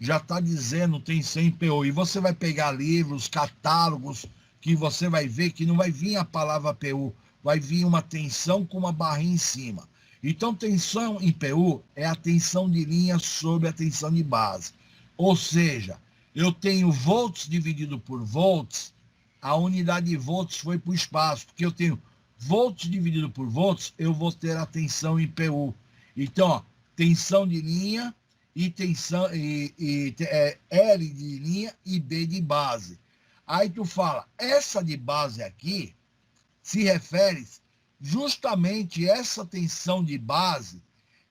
já está dizendo tensão em PU. E você vai pegar livros, catálogos, que você vai ver que não vai vir a palavra PU, vai vir uma tensão com uma barrinha em cima. Então, tensão em PU é a tensão de linha sobre a tensão de base. Ou seja, eu tenho volts dividido por volts, a unidade de volts foi para o espaço, porque eu tenho volts dividido por volts, eu vou ter a tensão em PU. Então, ó, tensão de linha e tensão L de linha e B de base. Aí tu fala, essa de base aqui se refere justamente a essa tensão de base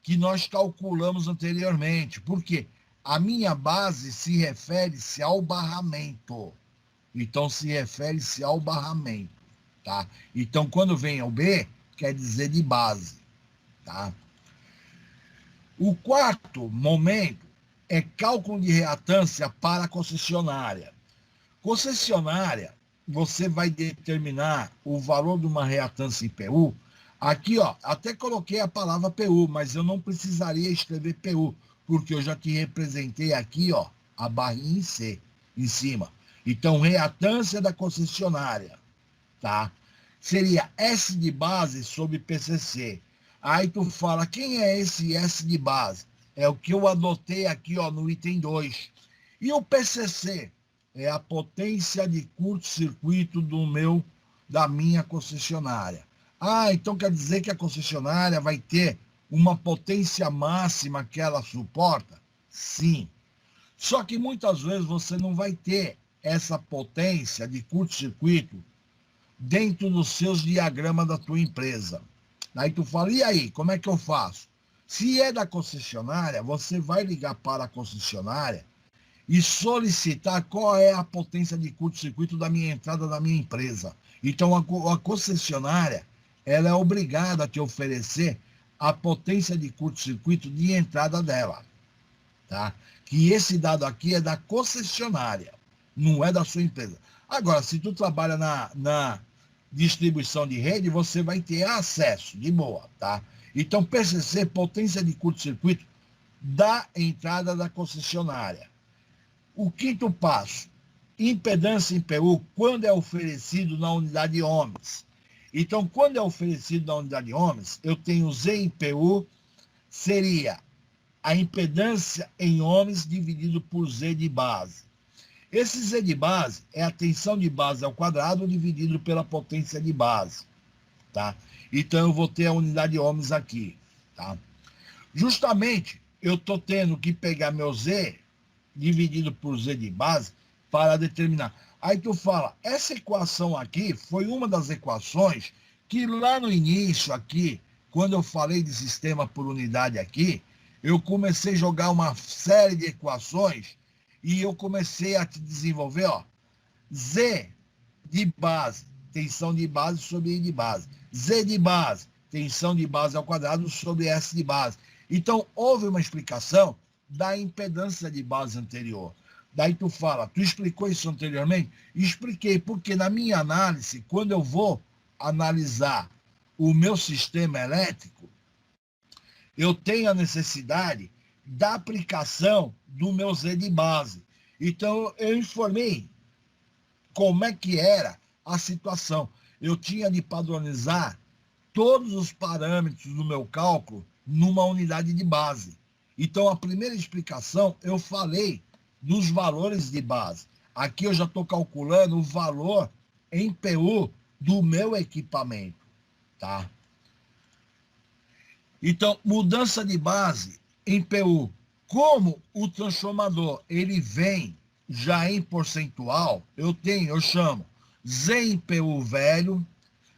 que nós calculamos anteriormente. Por quê? A minha base se refere-se ao barramento. Então, se refere-se ao barramento, tá? Então, quando vem o B, quer dizer de base, tá? O quarto momento é cálculo de reatância para a concessionária. Concessionária, você vai determinar o valor de uma reatância em PU. Aqui, ó, até coloquei a palavra PU, mas eu não precisaria escrever PU, porque eu já te representei aqui, ó, a barrinha em C, em cima. Então, reatância da concessionária, tá? seria S de base sobre PCC. Aí tu fala, quem é esse S de base? É o que eu adotei aqui, ó, no item 2. E o PCC é a potência de curto-circuito da minha concessionária. Ah, então quer dizer que a concessionária vai ter uma potência máxima que ela suporta? Sim. Só que muitas vezes você não vai ter essa potência de curto-circuito dentro dos seus diagramas da tua empresa. Aí tu fala, e aí, como é que eu faço? Se é da concessionária, você vai ligar para a concessionária e solicitar qual é a potência de curto-circuito da minha entrada da minha empresa. Então, a concessionária, ela é obrigada a te oferecer a potência de curto-circuito de entrada dela, tá? Que esse dado aqui é da concessionária, não é da sua empresa. Agora, se tu trabalha na distribuição de rede, você vai ter acesso, de boa, tá? Então, PCC, potência de curto-circuito da entrada da concessionária. O quinto passo, impedância em PU, quando é oferecido na unidade ohms. Então, quando é oferecido na unidade ohms, eu tenho Z em PU, seria a impedância em ohms dividido por Z de base. Esse Z de base é a tensão de base ao quadrado dividido pela potência de base, tá? Então, eu vou ter a unidade ohms aqui, tá? Justamente, eu estou tendo que pegar meu Z dividido por Z de base para determinar. Aí tu fala, essa equação aqui foi uma das equações que lá no início aqui, quando eu falei de sistema por unidade aqui, eu comecei a jogar uma série de equações e eu comecei a te desenvolver, ó, Z de base, tensão de base sobre I de base. Z de base, tensão de base ao quadrado sobre S de base. Então, houve uma explicação da impedância de base anterior. Daí tu fala, tu explicou isso anteriormente? Expliquei, porque na minha análise, quando eu vou analisar o meu sistema elétrico, eu tenho a necessidade da aplicação do meu Z de base. Então, eu informei como é que era a situação. Eu tinha de padronizar todos os parâmetros do meu cálculo numa unidade de base. Então, a primeira explicação, eu falei dos valores de base. Aqui eu já estou calculando o valor em PU do meu equipamento, tá? Então, mudança de base em PU. Como o transformador ele vem já em percentual, eu chamo Z em PU velho,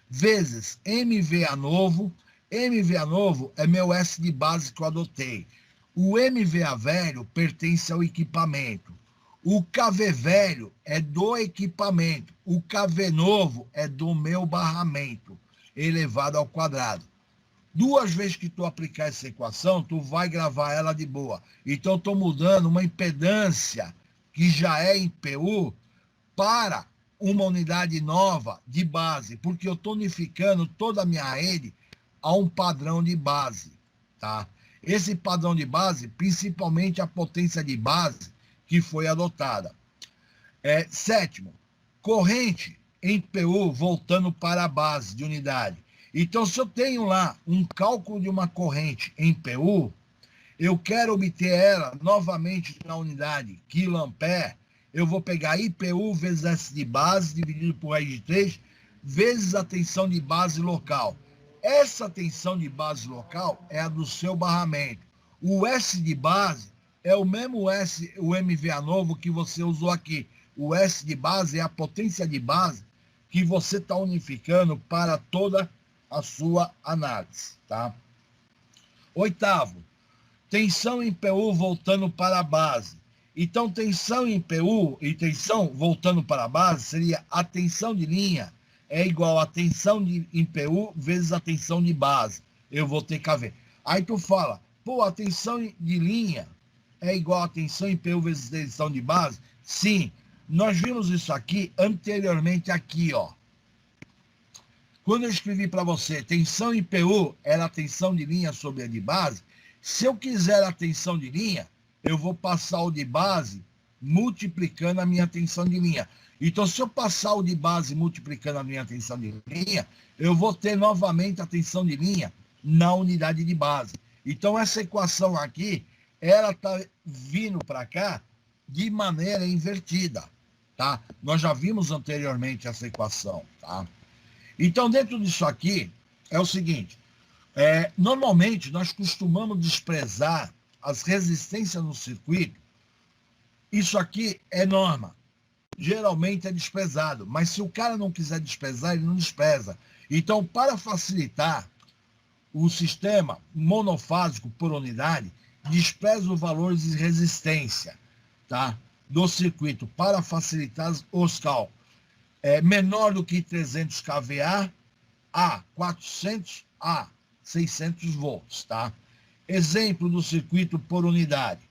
vezes MVA novo. MVA novo é meu S de base que eu adotei. O MVA velho pertence ao equipamento. O KV velho é do equipamento. O KV novo é do meu barramento, elevado ao quadrado. Duas vezes que tu aplicar essa equação, tu vai gravar ela de boa. Então, estou mudando uma impedância que já é em PU para uma unidade nova de base, porque eu estou unificando toda a minha rede a um padrão de base, tá? Esse padrão de base, principalmente a potência de base que foi adotada. Sétimo, corrente em PU voltando para a base de unidade. Então, se eu tenho lá um cálculo de uma corrente em PU, eu quero obter ela novamente na unidade quiloampere, eu vou pegar IPU vezes S de base, dividido por R de 3, vezes a tensão de base local. Essa tensão de base local é a do seu barramento. O S de base é o mesmo S, o MVA novo que você usou aqui. O S de base é a potência de base que você está unificando para toda a sua análise, tá? Oitavo, tensão em PU voltando para a base. Então, tensão em PU e tensão voltando para a base seria a tensão de linha é igual a tensão em PU vezes a tensão de base. Eu vou ter KV. Aí tu fala, pô, a tensão de linha é igual a tensão em PU vezes a tensão de base? Sim, nós vimos isso aqui anteriormente aqui, ó. Quando eu escrevi para você, tensão em PU era a tensão de linha sobre a de base, se eu quiser a tensão de linha, eu vou passar o de base multiplicando a minha tensão de linha. Então, se eu passar o de base multiplicando a minha tensão de linha, eu vou ter novamente a tensão de linha na unidade de base. Então, essa equação aqui, ela está vindo para cá de maneira invertida, tá? Nós já vimos anteriormente essa equação, tá? Então, dentro disso aqui, é o seguinte, normalmente nós costumamos desprezar as resistências no circuito. Isso aqui é norma. Geralmente é desprezado, mas se o cara não quiser desprezar, ele não despreza. Então, para facilitar o sistema monofásico por unidade, despreza os valores de resistência, tá, do circuito para facilitar os cálculos. Menor do que 300 kVA a 400 a 600 volts, tá? Exemplo do circuito por unidade.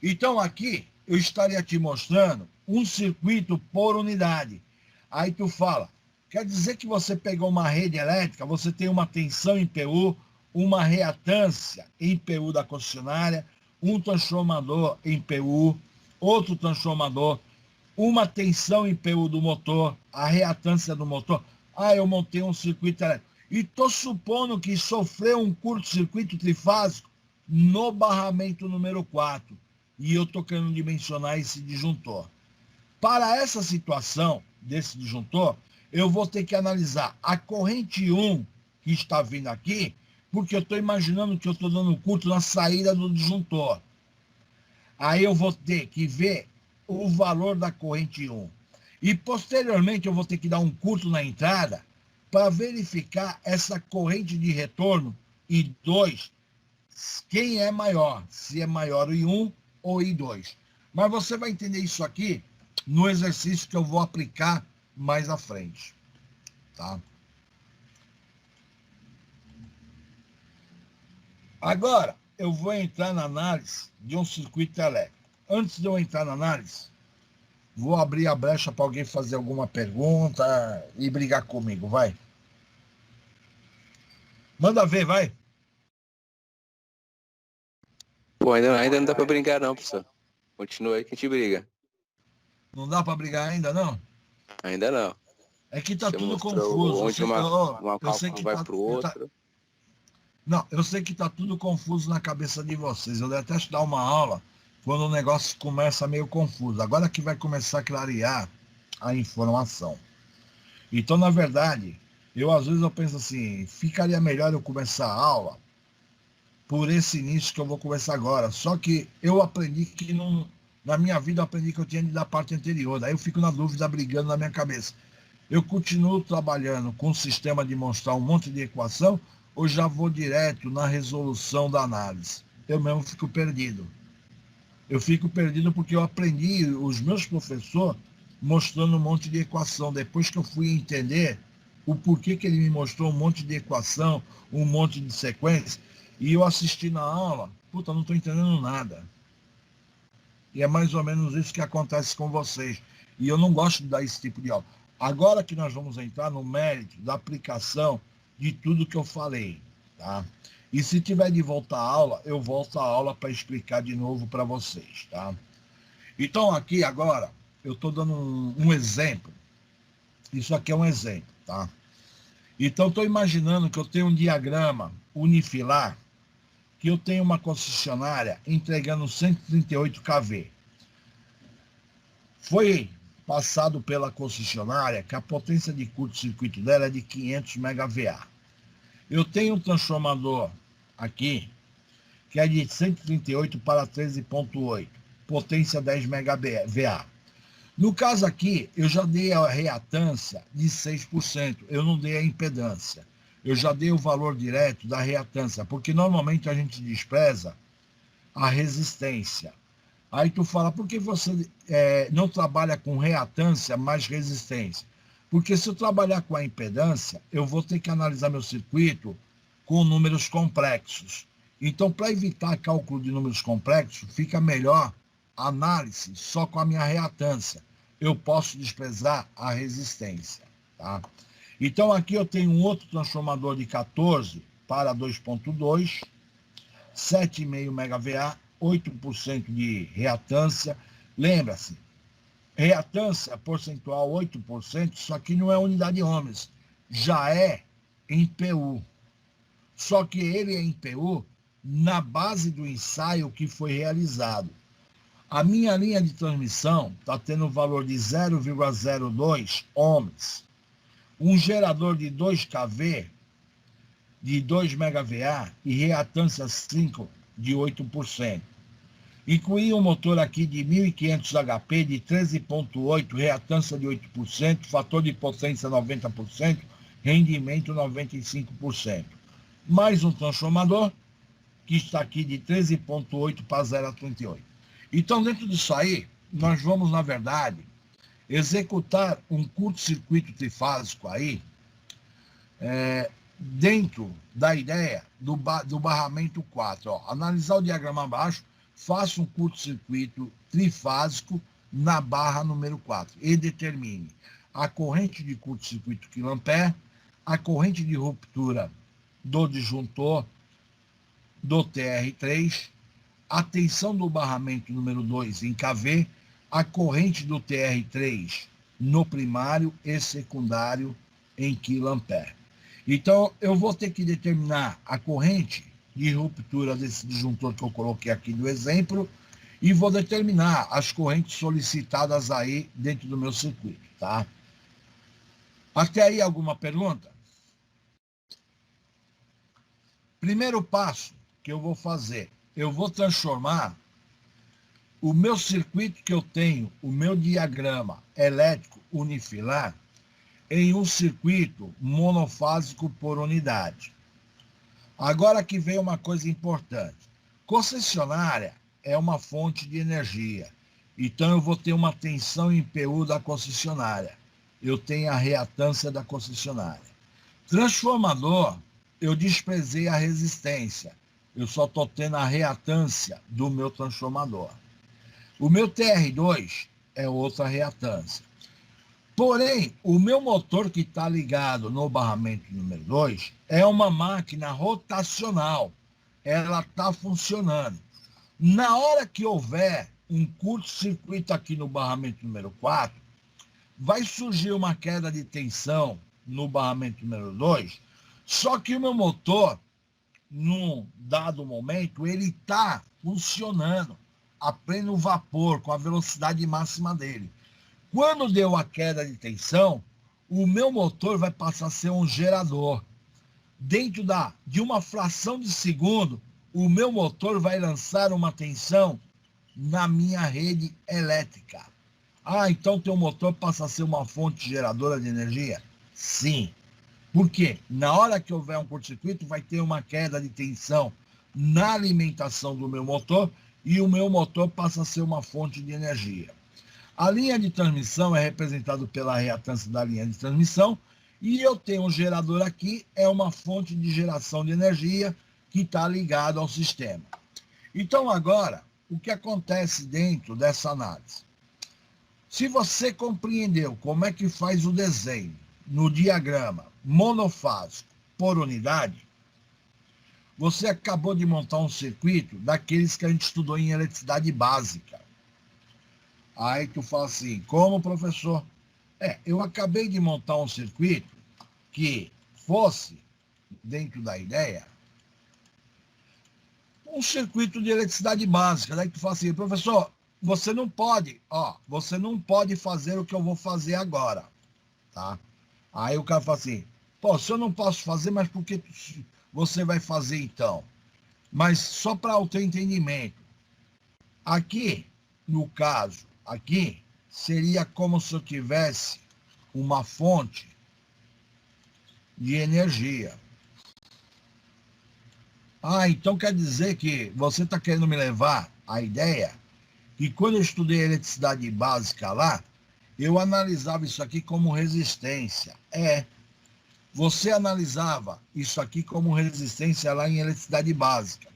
Então, aqui eu estaria te mostrando um circuito por unidade. Aí tu fala, quer dizer que você pegou uma rede elétrica, você tem uma tensão em PU, uma reatância em PU da concessionária, um transformador em PU, outro transformador, uma tensão em PU do motor, a reatância do motor. Ah, eu montei um circuito elétrico. E estou supondo que sofreu um curto-circuito trifásico no barramento número 4. E eu estou querendo dimensionar esse disjuntor. Para essa situação desse disjuntor, eu vou ter que analisar a corrente 1 que está vindo aqui, porque eu estou imaginando que eu estou dando um curto na saída do disjuntor. Aí eu vou ter que ver o valor da corrente 1. E posteriormente eu vou ter que dar um curto na entrada para verificar essa corrente de retorno I2, quem é maior, se é maior o I1 ou I2. Mas você vai entender isso aqui no exercício que eu vou aplicar mais à frente, tá? Agora, eu vou entrar na análise de um circuito elétrico. Antes de eu entrar na análise, vou abrir a brecha para alguém fazer alguma pergunta e brigar comigo, vai. Manda ver, vai. Pô, ainda não dá pra brincar não, professor. Continua aí que a gente briga. Não dá para brigar ainda, não? Ainda não. É que tá Você tudo mostrou confuso. onde uma cálculo vai pro outro. Não, eu sei que tá tudo confuso na cabeça de vocês. Eu detesto dar uma aula quando o negócio começa meio confuso. Agora que vai começar a clarear a informação. Então, na verdade, às vezes eu penso assim, ficaria melhor eu começar a aula por esse início que eu vou começar agora. Só que eu aprendi que não... Na minha vida eu aprendi que eu tinha de dar parte anterior. Daí eu fico na dúvida, brigando na minha cabeça. Eu continuo trabalhando com o sistema de mostrar um monte de equação ou já vou direto na resolução da análise? Eu mesmo fico perdido. Eu fico perdido porque eu aprendi, os meus professores, mostrando um monte de equação. Depois que eu fui entender o porquê que ele me mostrou um monte de equação, um monte de sequência, e eu assisti na aula, puta, não estou entendendo nada. E é mais ou menos isso que acontece com vocês. E eu não gosto de dar esse tipo de aula. Agora que nós vamos entrar no mérito da aplicação de tudo que eu falei, tá? E se tiver de volta à aula, eu volto à aula para explicar de novo para vocês, tá? Então, aqui agora, eu estou dando um exemplo. Isso aqui é um exemplo, tá? Então, estou imaginando que eu tenho um diagrama unifilar, que eu tenho uma concessionária entregando 138 kV. Foi passado pela concessionária que a potência de curto-circuito dela é de 500 MVA. Eu tenho um transformador aqui, que é de 138 para 13.8, potência 10 MVA. No caso aqui, eu já dei a reatância de 6%, eu não dei a impedância. Eu já dei o valor direto da reatância, porque normalmente a gente despreza a resistência. Aí tu fala, por que você não trabalha com reatância mais resistência? Porque se eu trabalhar com a impedância, eu vou ter que analisar meu circuito com números complexos. Então, para evitar cálculo de números complexos, fica melhor a análise só com a minha reatância. Eu posso desprezar a resistência, tá? Então, aqui eu tenho um outro transformador de 14 para 2.2, 7,5 MVA, 8% de reatância. Lembra-se, reatância percentual 8%, só que não é unidade ohms, já é em PU. Só que ele é em PU na base do ensaio que foi realizado. A minha linha de transmissão está tendo um valor de 0,02 ohms. Um gerador de 2 kV, de 2 MVA e reatância 5 de 8%. Incluí um motor aqui de 1.500 HP de 13,8, reatância de 8%, fator de potência 90%, rendimento 95%. Mais um transformador, que está aqui de 13,8 para 0,38. Então, dentro disso aí, nós vamos, na verdade, executar um curto-circuito trifásico aí, dentro da ideia do barramento 4. Ó, analisar o diagrama abaixo, faça um curto-circuito trifásico na barra número 4 e determine a corrente de curto-circuito quiloampere, a corrente de ruptura do disjuntor do TR3, a tensão do barramento número 2 em kV, a corrente do TR3 no primário e secundário em quiloampere. Então, eu vou ter que determinar a corrente de ruptura desse disjuntor que eu coloquei aqui do exemplo e vou determinar as correntes solicitadas aí dentro do meu circuito, tá? Até aí, alguma pergunta? Primeiro passo que eu vou fazer, eu vou transformar o meu circuito que eu tenho, o meu diagrama elétrico unifilar, em um circuito monofásico por unidade. Agora que vem uma coisa importante. Concessionária é uma fonte de energia. Então eu vou ter uma tensão em PU da concessionária. Eu tenho a reatância da concessionária. Transformador, eu desprezei a resistência. Eu só estou tendo a reatância do meu transformador. O meu TR2 é outra reatância. Porém, o meu motor que está ligado no barramento número 2 é uma máquina rotacional. Ela está funcionando. Na hora que houver um curto-circuito aqui no barramento número 4, vai surgir uma queda de tensão no barramento número 2, só que o meu motor, num dado momento, ele está funcionando a pleno vapor, com a velocidade máxima dele. Quando deu a queda de tensão, o meu motor vai passar a ser um gerador. Dentro de uma fração de segundo, o meu motor vai lançar uma tensão na minha rede elétrica. Ah, então teu motor passa a ser uma fonte geradora de energia? Sim. Por quê? Na hora que houver um curto-circuito, vai ter uma queda de tensão na alimentação do meu motor e o meu motor passa a ser uma fonte de energia. A linha de transmissão é representada pela reatância da linha de transmissão e eu tenho um gerador aqui, é uma fonte de geração de energia que está ligado ao sistema. Então agora, o que acontece dentro dessa análise? Se você compreendeu como é que faz o desenho no diagrama monofásico por unidade, você acabou de montar um circuito daqueles que a gente estudou em eletricidade básica. Aí tu fala assim, como professor? Eu acabei de montar um circuito que fosse, dentro da ideia, um circuito de eletricidade básica. Daí tu fala assim, professor, você não pode fazer o que eu vou fazer agora, tá? Aí o cara fala assim, pô, se eu não posso fazer, mas por que você vai fazer então? Mas só para o teu entendimento, aqui, no caso, aqui, seria como se eu tivesse uma fonte de energia. Ah, então quer dizer que você está querendo me levar à ideia que quando eu estudei eletricidade básica lá, eu analisava isso aqui como resistência. Você analisava isso aqui como resistência lá em eletricidade básica.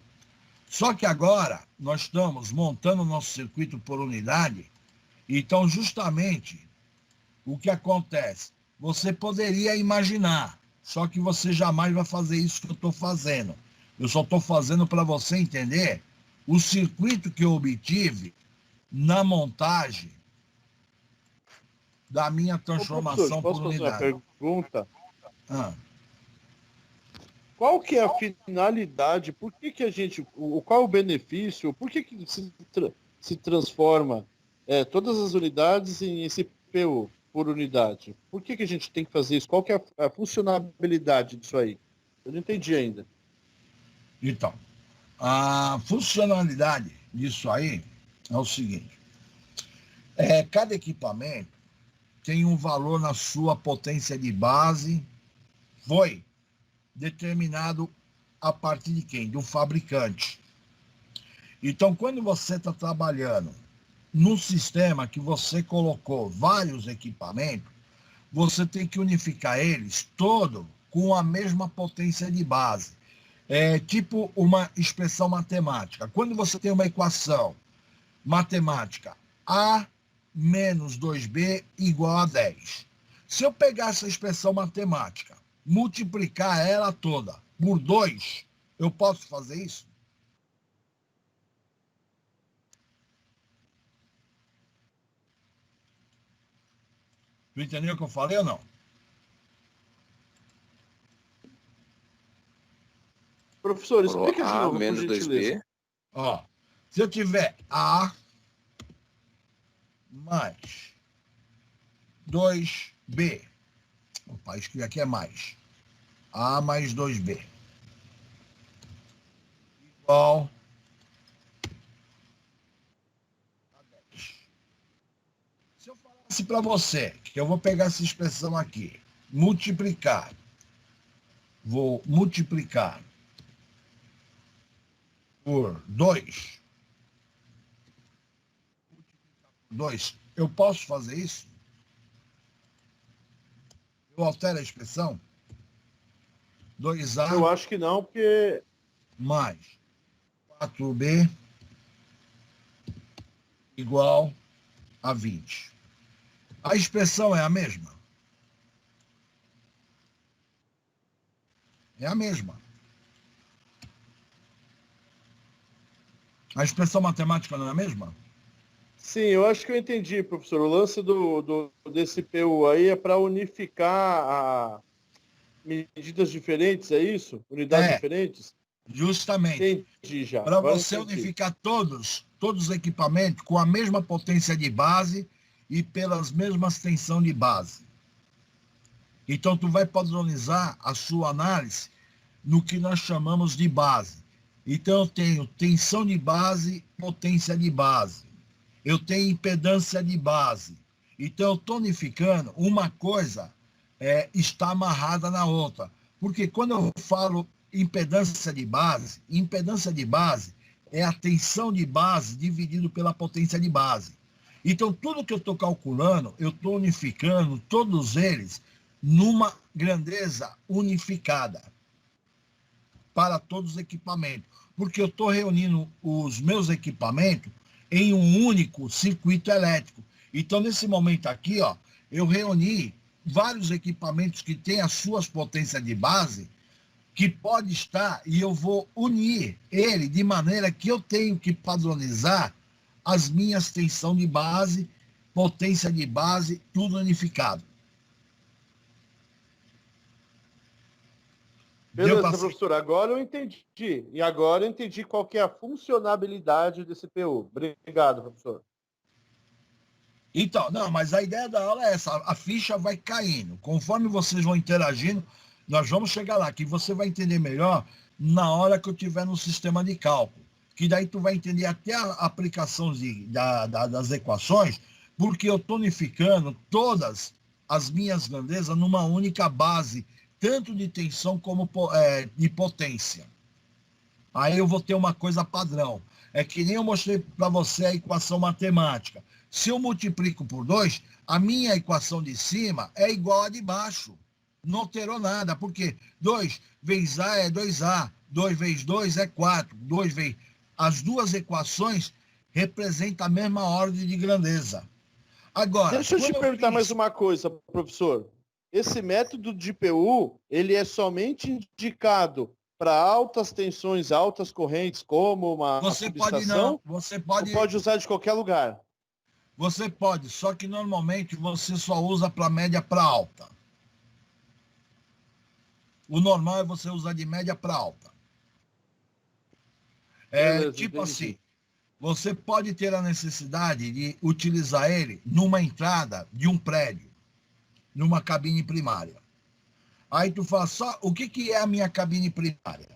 Só que agora nós estamos montando o nosso circuito por unidade, então justamente o que acontece? Você poderia imaginar, só que você jamais vai fazer isso que eu estou fazendo. Eu só estou fazendo para você entender o circuito que eu obtive na montagem da minha Ô, transformação professor, por posso fazer uma unidade. pergunta? Ah, Qual que é a finalidade? Por que que a gente, qual é o benefício? Por que que se transforma todas as unidades em CPU por unidade? Por que que a gente tem que fazer isso? Qual que é a funcionalidade disso aí? Eu não entendi ainda. então, a funcionalidade disso aí é o seguinte: cada equipamento tem um valor na sua potência de base, foi determinado a partir de quem? Do fabricante. Então, quando você está trabalhando num sistema que você colocou vários equipamentos, você tem que unificar eles todo com a mesma potência de base. É tipo uma expressão matemática. Quando você tem uma equação matemática, A menos 2B igual a 10. Se eu pegar essa expressão matemática, multiplicar ela toda por 2, eu posso fazer isso? Tu entendeu o que eu falei ou não? Professor, Falou explica de A novo, por menos gentileza. 2B. Ó, se eu tiver A mais 2B, opa, escrevi aqui é mais, A mais 2B, igual a 10. Se eu falasse para você que eu vou pegar essa expressão aqui, multiplicar, vou multiplicar por 2, eu posso fazer isso? Eu altero a expressão? 2A Eu acho que não, porque mais 4B igual a 20. A expressão é a mesma? É a mesma. A expressão matemática não é a mesma? sim, eu acho que eu entendi, professor. O lance desse PU aí é para unificar medidas diferentes, é isso? Unidades É, diferentes? justamente. Entendi já. Para Agora eu você entendi. unificar todos os equipamentos com a mesma potência de base e pelas mesmas tensão de base. Então, tu vai padronizar a sua análise no que nós chamamos de base. Então, eu tenho tensão de base, potência de base. Eu tenho impedância de base. Então, eu estou unificando, uma coisa está amarrada na outra. Porque quando eu falo impedância de base é a tensão de base dividido pela potência de base. Então, tudo que eu estou calculando, eu estou unificando todos eles numa grandeza unificada para todos os equipamentos. Porque eu estou reunindo os meus equipamentos em um único circuito elétrico. Então, nesse momento aqui, ó, eu reuni vários equipamentos que têm as suas potências de base, que pode estar, e eu vou unir ele de maneira que eu tenho que padronizar as minhas tensão de base, potência de base, tudo unificado. Beleza, professor. Agora eu entendi. E agora eu entendi qual que é a funcionalidade desse PU. Obrigado, professor. Então, não, mas a ideia da aula é essa, a ficha vai caindo. Conforme vocês vão interagindo, nós vamos chegar lá, que você vai entender melhor na hora que eu tiver no sistema de cálculo. Que daí tu vai entender até a aplicação das equações, porque eu estou unificando todas as minhas grandezas numa única base, tanto de tensão como de potência. Aí eu vou ter uma coisa padrão. É que nem eu mostrei para você a equação matemática. Se eu multiplico por 2, a minha equação de cima é igual à de baixo. Não alterou nada, porque 2 vezes A é 2A, 2 vezes 2 é 4, 2 vezes... As duas equações representam a mesma ordem de grandeza. Agora, deixa eu te perguntar mais uma coisa, professor. Esse método de PU, ele é somente indicado para altas tensões, altas correntes, como uma você pode subestação? não, você pode... Ou pode usar de qualquer lugar? Você pode, só que normalmente você só usa para média para alta. O normal é você usar de média para alta. Beleza, Tipo entendi. assim, você pode ter a necessidade de utilizar ele numa entrada de um prédio, numa cabine primária. Aí tu fala só, o que é a minha cabine primária?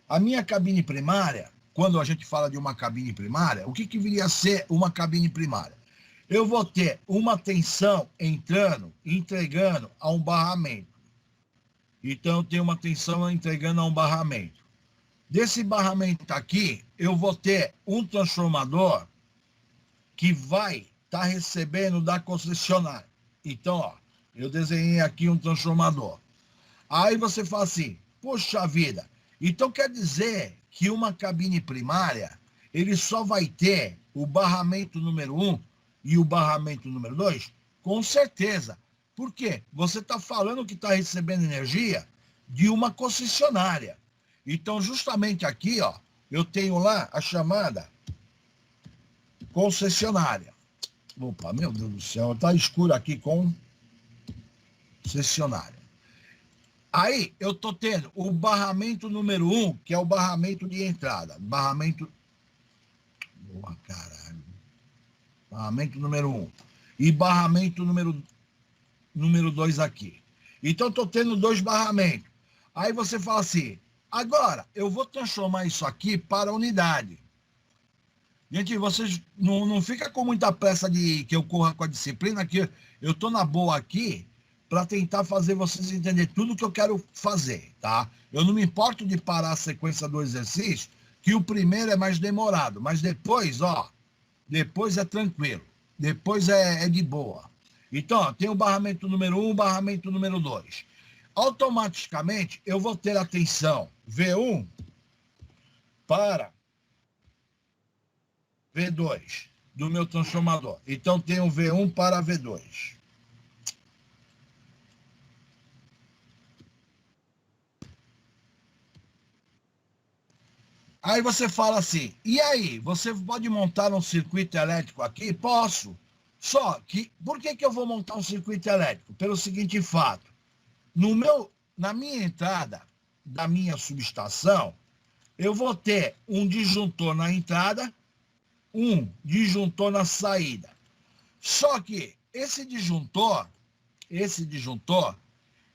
A minha cabine primária, quando a gente fala de uma cabine primária, o que viria a ser uma cabine primária? Eu vou ter uma tensão entrando, entregando a um barramento. Então, eu tenho uma tensão entregando a um barramento. Desse barramento aqui, eu vou ter um transformador que vai estar recebendo da concessionária. Então, ó, eu desenhei aqui um transformador. Aí você fala assim, poxa vida, então quer dizer que uma cabine primária, ele só vai ter o barramento número 1 e o barramento número 2? Com certeza. Por quê? Você está falando que está recebendo energia de uma concessionária. Então, justamente aqui, ó, eu tenho lá a chamada concessionária. Opa, meu Deus do céu, está escuro aqui com concessionária. Aí, eu estou tendo o barramento número 1, que é o barramento de entrada. Barramento... Boa, caralho. Barramento número 1. E barramento número 2 aqui. Então, estou tendo 2 barramentos. Aí você fala assim, agora, eu vou transformar isso aqui para unidade. Gente, vocês não fica com muita pressa de que eu corra com a disciplina, que eu estou na boa aqui para tentar fazer vocês entenderem tudo que eu quero fazer, tá? Eu não me importo de parar a sequência do exercício, que o primeiro é mais demorado, mas depois, ó, depois é tranquilo, depois é de boa. Então, ó, tem o barramento número 1, o barramento número 2. Automaticamente, eu vou ter a tensão V1 para V2 do meu transformador. Então, tem o V1 para V2. Aí você fala assim, e aí, você pode montar um circuito elétrico aqui? Posso. Só que, por que eu vou montar um circuito elétrico? Pelo seguinte fato, na minha entrada da minha subestação, eu vou ter um disjuntor na entrada, um disjuntor na saída. Só que esse disjuntor,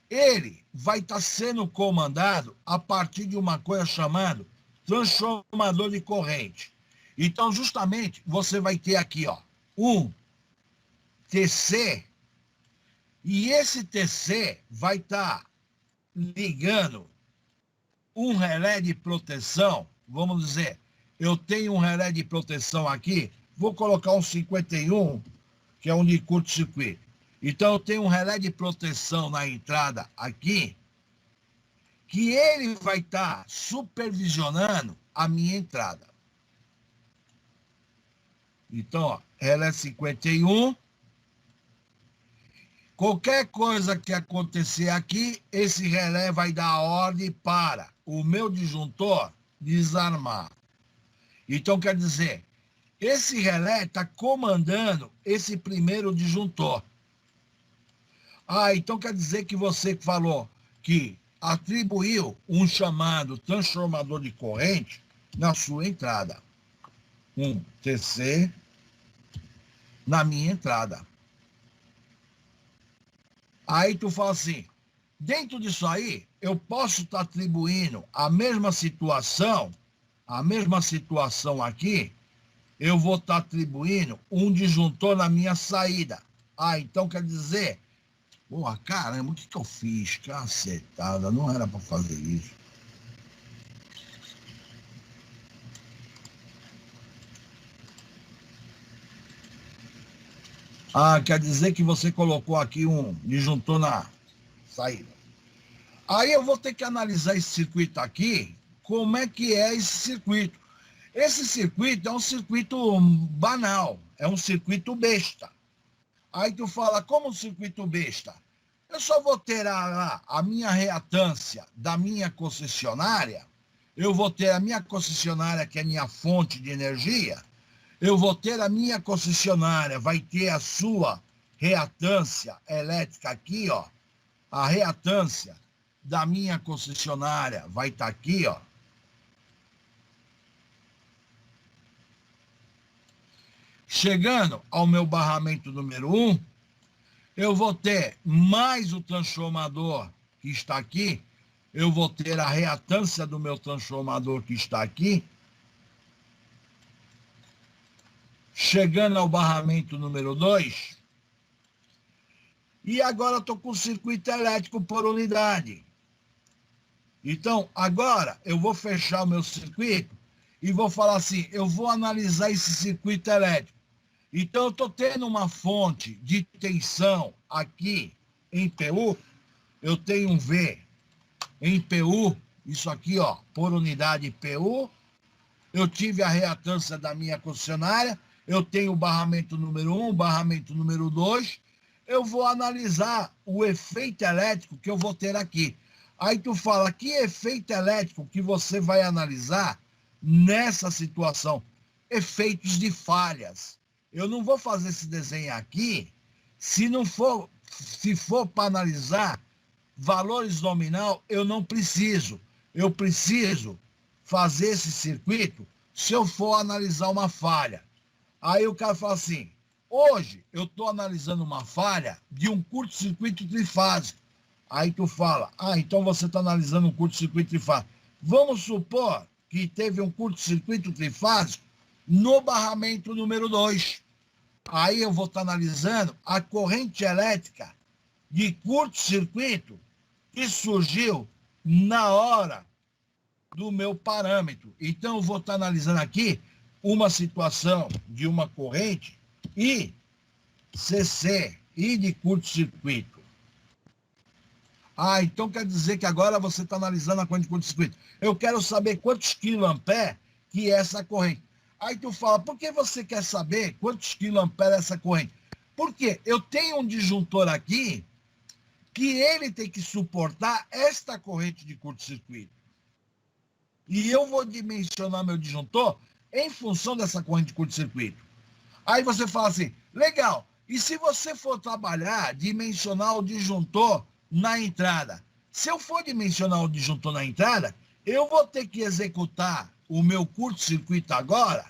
ele vai estar sendo comandado a partir de uma coisa chamada transformador de corrente. Então, justamente, você vai ter aqui, ó, um TC, e esse TC vai estar ligando um relé de proteção, vamos dizer, eu tenho um relé de proteção aqui, vou colocar um 51, que é um de curto-circuito. Então, eu tenho um relé de proteção na entrada aqui, que ele vai estar supervisionando a minha entrada. Então, ó, relé 51. Qualquer coisa que acontecer aqui, esse relé vai dar a ordem para o meu disjuntor desarmar. Então, quer dizer, esse relé está comandando esse primeiro disjuntor. Ah, então quer dizer que você falou que atribuiu um chamado transformador de corrente na sua entrada. Um TC na minha entrada. Aí tu fala assim, dentro disso aí, eu posso estar atribuindo a mesma situação aqui, eu vou estar atribuindo um disjuntor na minha saída. Ah, então quer dizer, porra, caramba, o que eu fiz? Cacetada, não era para fazer isso. Ah, quer dizer que você colocou aqui um disjuntor na saída. Aí eu vou ter que analisar esse circuito aqui, como é que é esse circuito. Esse circuito é um circuito banal, é um circuito besta. Aí tu fala, como um circuito besta? Eu só vou ter lá a minha reatância da minha concessionária, eu vou ter a minha concessionária, que é a minha fonte de energia, Eu vou ter a minha concessionária, vai ter a sua reatância elétrica aqui, ó. A reatância da minha concessionária vai estar aqui, ó. Chegando ao meu barramento número 1, eu vou ter mais o transformador que está aqui, eu vou ter a reatância do meu transformador que está aqui. Chegando ao barramento número 2, e agora estou com o circuito elétrico por unidade. Então, agora eu vou fechar o meu circuito e vou falar assim, eu vou analisar esse circuito elétrico. Então, eu estou tendo uma fonte de tensão aqui em PU, eu tenho um V em PU, isso aqui, ó, por unidade PU, eu tive a reatância da minha concessionária, eu tenho o barramento número 1, o barramento número 2, eu vou analisar o efeito elétrico que eu vou ter aqui. Aí tu fala, que efeito elétrico que você vai analisar nessa situação? Efeitos de falhas. Eu não vou fazer esse desenho aqui se for para analisar valores nominal, eu não preciso. Eu preciso fazer esse circuito se eu for analisar uma falha. Aí o cara fala assim, hoje eu estou analisando uma falha de um curto-circuito trifásico. Aí tu fala, então você está analisando um curto-circuito trifásico. Vamos supor que teve um curto-circuito trifásico no barramento número 2. Aí eu vou estar analisando a corrente elétrica de curto-circuito que surgiu na hora do meu parâmetro. Então eu vou estar analisando aqui uma situação de uma corrente ICC, I de curto-circuito. Então quer dizer que agora você está analisando a corrente de curto-circuito. Eu quero saber quantos quiloamperes que é essa corrente. Aí tu fala, por que você quer saber quantos quiloamperes é essa corrente? Porque eu tenho um disjuntor aqui que ele tem que suportar esta corrente de curto-circuito. E eu vou dimensionar meu disjuntor em função dessa corrente de curto-circuito. Aí você fala assim, legal, e se você for trabalhar, dimensionar o disjuntor na entrada? Se eu for dimensionar o disjuntor na entrada, eu vou ter que executar o meu curto-circuito agora.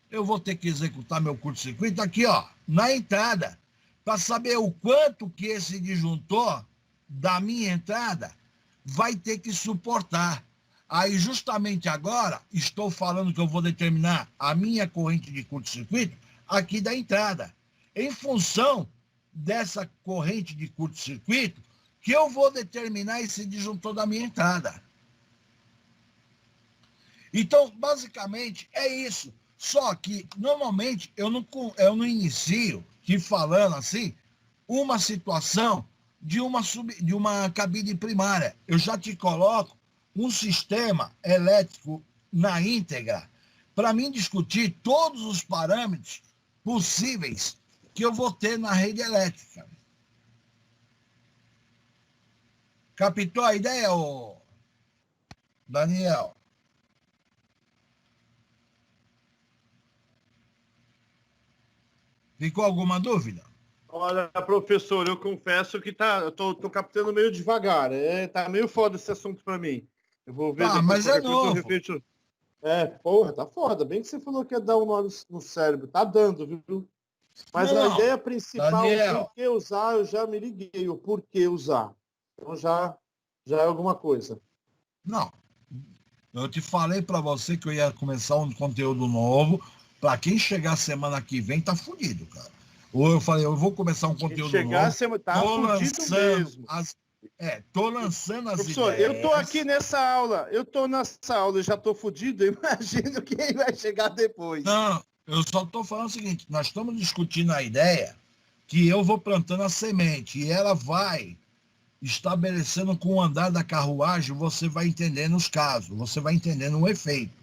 Eu vou ter que executar meu curto-circuito aqui, ó, na entrada, para saber o quanto que esse disjuntor da minha entrada vai ter que suportar. Aí, justamente agora, estou falando que eu vou determinar a minha corrente de curto-circuito aqui da entrada, em função dessa corrente de curto-circuito, que eu vou determinar esse disjuntor da minha entrada. Então, basicamente, é isso. Só que, normalmente, eu não inicio, te falando assim, uma situação de uma cabine primária. Eu já te coloco um sistema elétrico na íntegra para mim discutir todos os parâmetros possíveis que eu vou ter na rede elétrica. Captou a ideia, Daniel? Ficou alguma dúvida? Olha, professor, eu confesso que eu tô captando meio devagar. Tá meio foda esse assunto para mim. Eu vou ver depois mas é novo. Porra, tá foda. Bem que você falou que ia dar um nó no cérebro. Tá dando, viu? Mas a ideia principal, Daniel, o porquê usar, eu já me liguei. O porquê usar. Então já é alguma coisa. Não. Eu te falei para você que eu ia começar um conteúdo novo. Para quem chegar semana que vem, tá fudido, cara. Ou eu falei, eu vou começar um conteúdo novo. Tá fudido mesmo. Tô lançando as Professor, ideias. eu tô aqui nessa aula, eu já tô fudido, imagino quem vai chegar depois. Não, eu só tô falando o seguinte, nós estamos discutindo a ideia que eu vou plantando a semente e ela vai estabelecendo com o andar da carruagem, você vai entendendo os casos, você vai entendendo o efeito.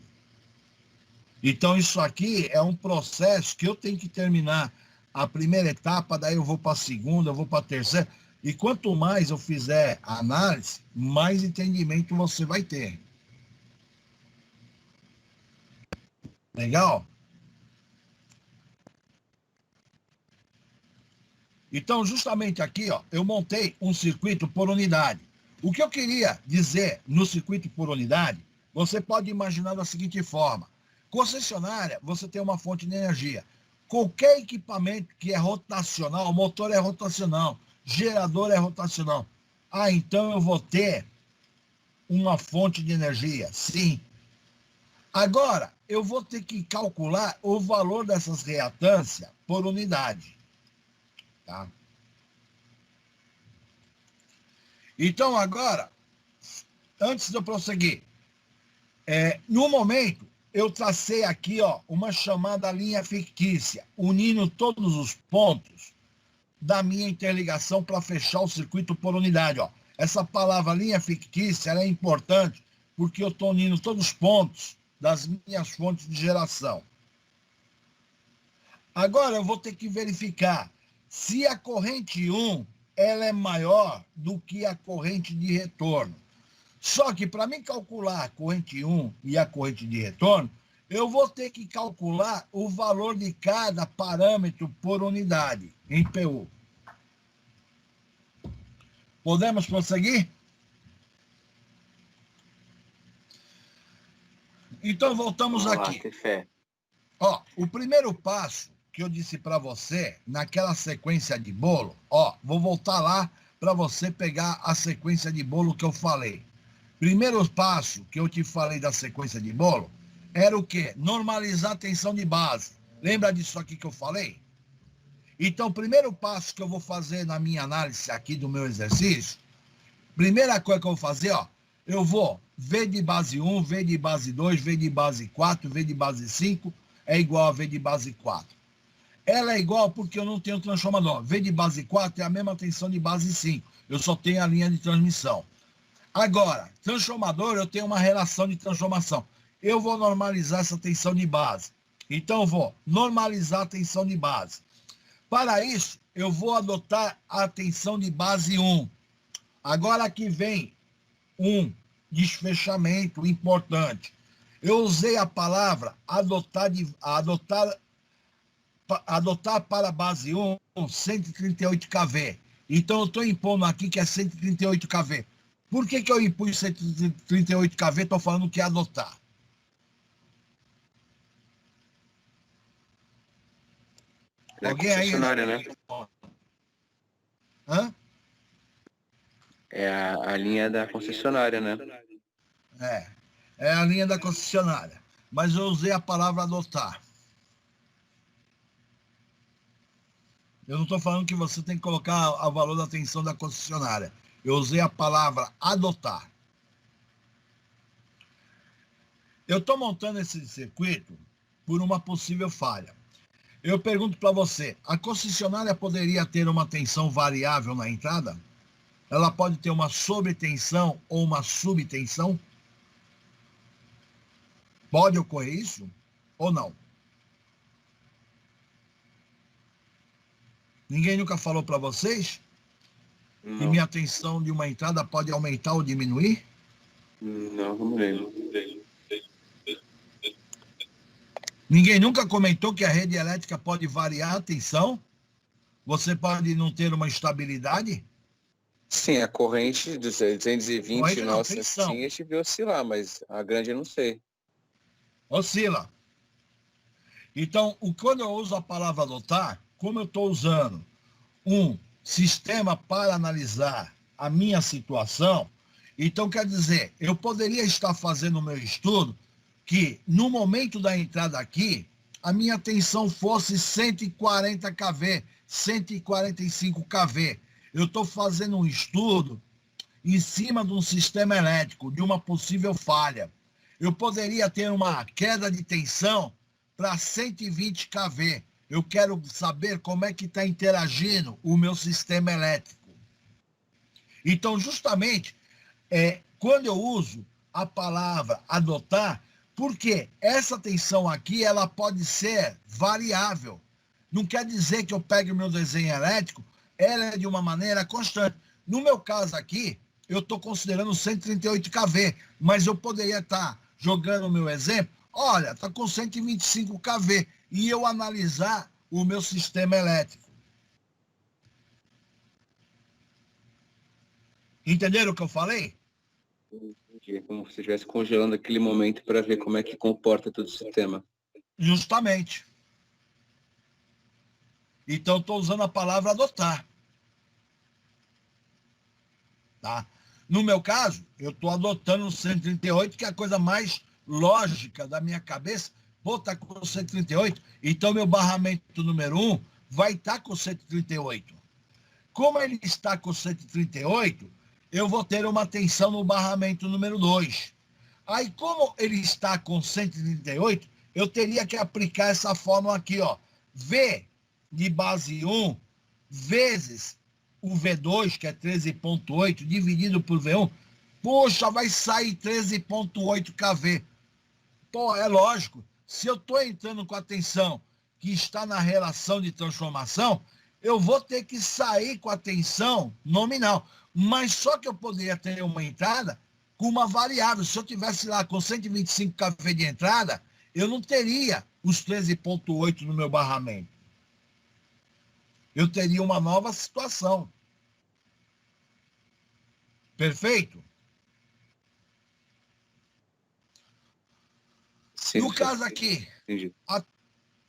Então isso aqui é um processo que eu tenho que terminar a primeira etapa, daí eu vou para a segunda, eu vou para a terceira. E quanto mais eu fizer a análise, mais entendimento você vai ter. Legal? Então, justamente aqui, ó, eu montei um circuito por unidade. O que eu queria dizer no circuito por unidade, você pode imaginar da seguinte forma. Concessionária, você tem uma fonte de energia. Qualquer equipamento que é rotacional, motor é rotacional, gerador é rotacional. Ah, então eu vou ter uma fonte de energia. Sim. Agora, eu vou ter que calcular o valor dessas reatâncias por unidade. Tá? Então, agora, antes de eu prosseguir, no momento, eu tracei aqui ó, uma chamada linha fictícia, unindo todos os pontos da minha interligação para fechar o circuito por unidade. Ó. Essa palavra linha fictícia ela é importante porque eu estou unindo todos os pontos das minhas fontes de geração. Agora eu vou ter que verificar se a corrente 1 ela é maior do que a corrente de retorno. Só que para mim calcular a corrente 1 e a corrente de retorno, eu vou ter que calcular o valor de cada parâmetro por unidade em PU. Podemos prosseguir? Então voltamos aqui. Ter fé. Ó, o primeiro passo que eu disse para você, naquela sequência de bolo, ó, vou voltar lá para você pegar a sequência de bolo que eu falei. Primeiro passo que eu te falei da sequência de bolo era o quê? Normalizar a tensão de base. Lembra disso aqui que eu falei? Então, o primeiro passo que eu vou fazer na minha análise aqui do meu exercício, primeira coisa que eu vou fazer, ó, eu vou V de base 1, V de base 2, V de base 4, V de base 5 é igual a V de base 4. Ela é igual porque eu não tenho transformador. V de base 4 é a mesma tensão de base 5. Eu só tenho a linha de transmissão. Agora, transformador, eu tenho uma relação de transformação. Eu vou normalizar essa tensão de base. Então, eu vou normalizar a tensão de base. Para isso, eu vou adotar a tensão de base 1. Agora aqui vem um desfechamento importante. Eu usei a palavra adotar para a base 1 138 kV. Então, eu estou impondo aqui que é 138 kV. Por que eu impus 138 kV? Estou falando que é adotar. Alguém aí? Né? Hã? É a linha da concessionária, né? É a linha da concessionária. Mas eu usei a palavra adotar. Eu não estou falando que você tem que colocar o valor da tensão da concessionária. Eu usei a palavra adotar. Eu estou montando esse circuito por uma possível falha. Eu pergunto para você, a concessionária poderia ter uma tensão variável na entrada? Ela pode ter uma sobretensão ou uma subtensão? Pode ocorrer isso ou não? Ninguém nunca falou para vocês que minha tensão de uma entrada pode aumentar ou diminuir? Não lembro. Ninguém nunca comentou que a rede elétrica pode variar a tensão? Você pode não ter uma estabilidade? Sim, a corrente dos 220, Corrente não, nossa, tensão. sim, a gente viu oscilar, mas a grande eu não sei. Oscila. Então, quando eu uso a palavra adotar, como eu estou usando um sistema para analisar a minha situação, então quer dizer, eu poderia estar fazendo o meu estudo que no momento da entrada aqui, a minha tensão fosse 140 kV, 145 kV. Eu estou fazendo um estudo em cima de um sistema elétrico, de uma possível falha. Eu poderia ter uma queda de tensão para 120 kV. Eu quero saber como é que está interagindo o meu sistema elétrico. Então, justamente, quando eu uso a palavra adotar, porque essa tensão aqui, ela pode ser variável. Não quer dizer que eu pegue o meu desenho elétrico, ela é de uma maneira constante. No meu caso aqui, eu estou considerando 138 kV, mas eu poderia estar jogando o meu exemplo Olha, está com 125 kV. E eu analisar o meu sistema elétrico. Entenderam o que eu falei? É como se estivesse congelando aquele momento para ver como é que comporta todo o sistema. Justamente. Então, estou usando a palavra adotar. Tá? No meu caso, eu estou adotando o 138, que é a coisa mais lógica da minha cabeça. Vou estar com o 138, então meu barramento número 1 vai estar com o 138. Como ele está com o 138, eu vou ter uma tensão no barramento número 2. Aí, como ele está com 138, eu teria que aplicar essa fórmula aqui, ó. V de base 1 vezes o V2, que é 13,8, dividido por V1. Poxa, vai sair 13,8 kV. Pô, é lógico. Se eu estou entrando com a tensão que está na relação de transformação, eu vou ter que sair com a tensão nominal. Mas só que eu poderia ter uma entrada com uma variável. Se eu tivesse lá com 125 kV de entrada, eu não teria os 13,8 no meu barramento. Eu teria uma nova situação. Perfeito? Sim, No caso aqui, entendi. a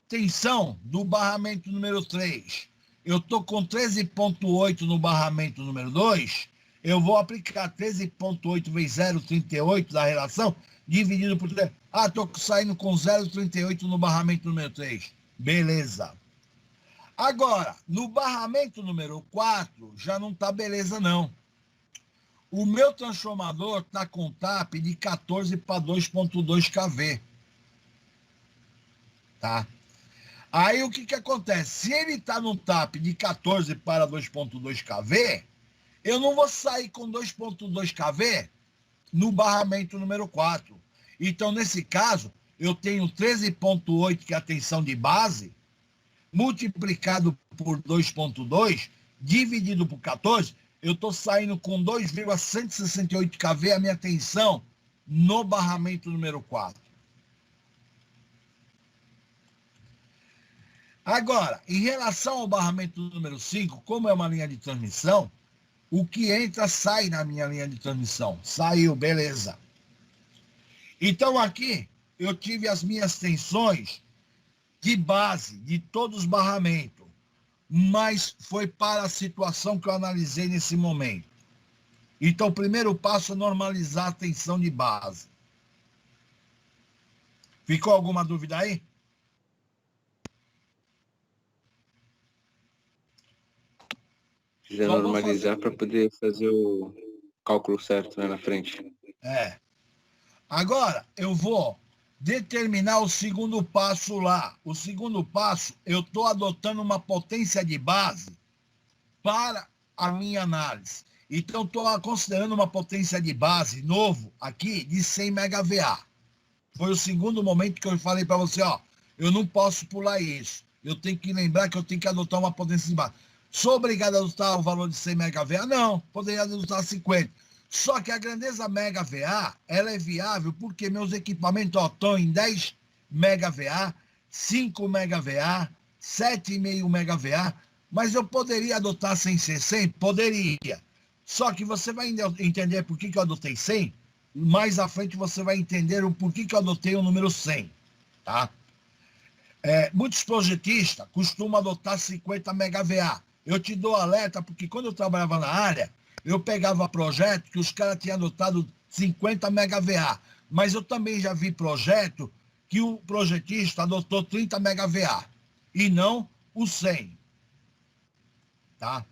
tensão do barramento número 3, eu estou com 13,8 no barramento número 2, eu vou aplicar 13,8 vezes 0,38 da relação, dividido por 3. Ah, estou saindo com 0,38 no barramento número 3. Beleza. Agora, no barramento número 4, já não está beleza, não. O meu transformador está com TAP de 14 para 2,2 kV. Tá? Aí o que acontece? Se ele está no TAP de 14 para 2,2 kV, eu não vou sair com 2,2 kV no barramento número 4. Então, nesse caso, eu tenho 13,8, que é a tensão de base, multiplicado por 2,2, dividido por 14, eu estou saindo com 2,168 kV a minha tensão no barramento número 4. Agora, em relação ao barramento número 5, como é uma linha de transmissão, o que entra sai na minha linha de transmissão. Saiu, beleza. Então aqui eu tive as minhas tensões de base de todos os barramentos, mas foi para a situação que eu analisei nesse momento. Então o primeiro passo é normalizar a tensão de base. Ficou alguma dúvida aí? Já Só vou normalizar para poder fazer o cálculo certo, né, na frente. É. Agora, eu vou determinar o segundo passo lá. O segundo passo, eu estou adotando uma potência de base para a minha análise. Então, estou considerando uma potência de base novo aqui de 100 MVA. Foi o segundo momento que eu falei para você, ó, eu não posso pular isso. Eu tenho que lembrar que eu tenho que adotar uma potência de base. Sou obrigado a adotar o valor de 100 MVA? Não, poderia adotar 50. Só que a grandeza MVA, ela é viável porque meus equipamentos estão em 10 MVA, 5 MVA, 7,5 MVA, mas eu poderia adotar sem ser 100? Poderia. Só que você vai entender por que eu adotei 100, mais à frente você vai entender o porquê que eu adotei o número 100, tá? Muitos projetistas costumam adotar 50 MVA. Eu te dou alerta porque quando eu trabalhava na área, eu pegava projeto que os caras tinham adotado 50 MVA. Mas eu também já vi projeto que o projetista adotou 30 MVA e não o 100. Tá?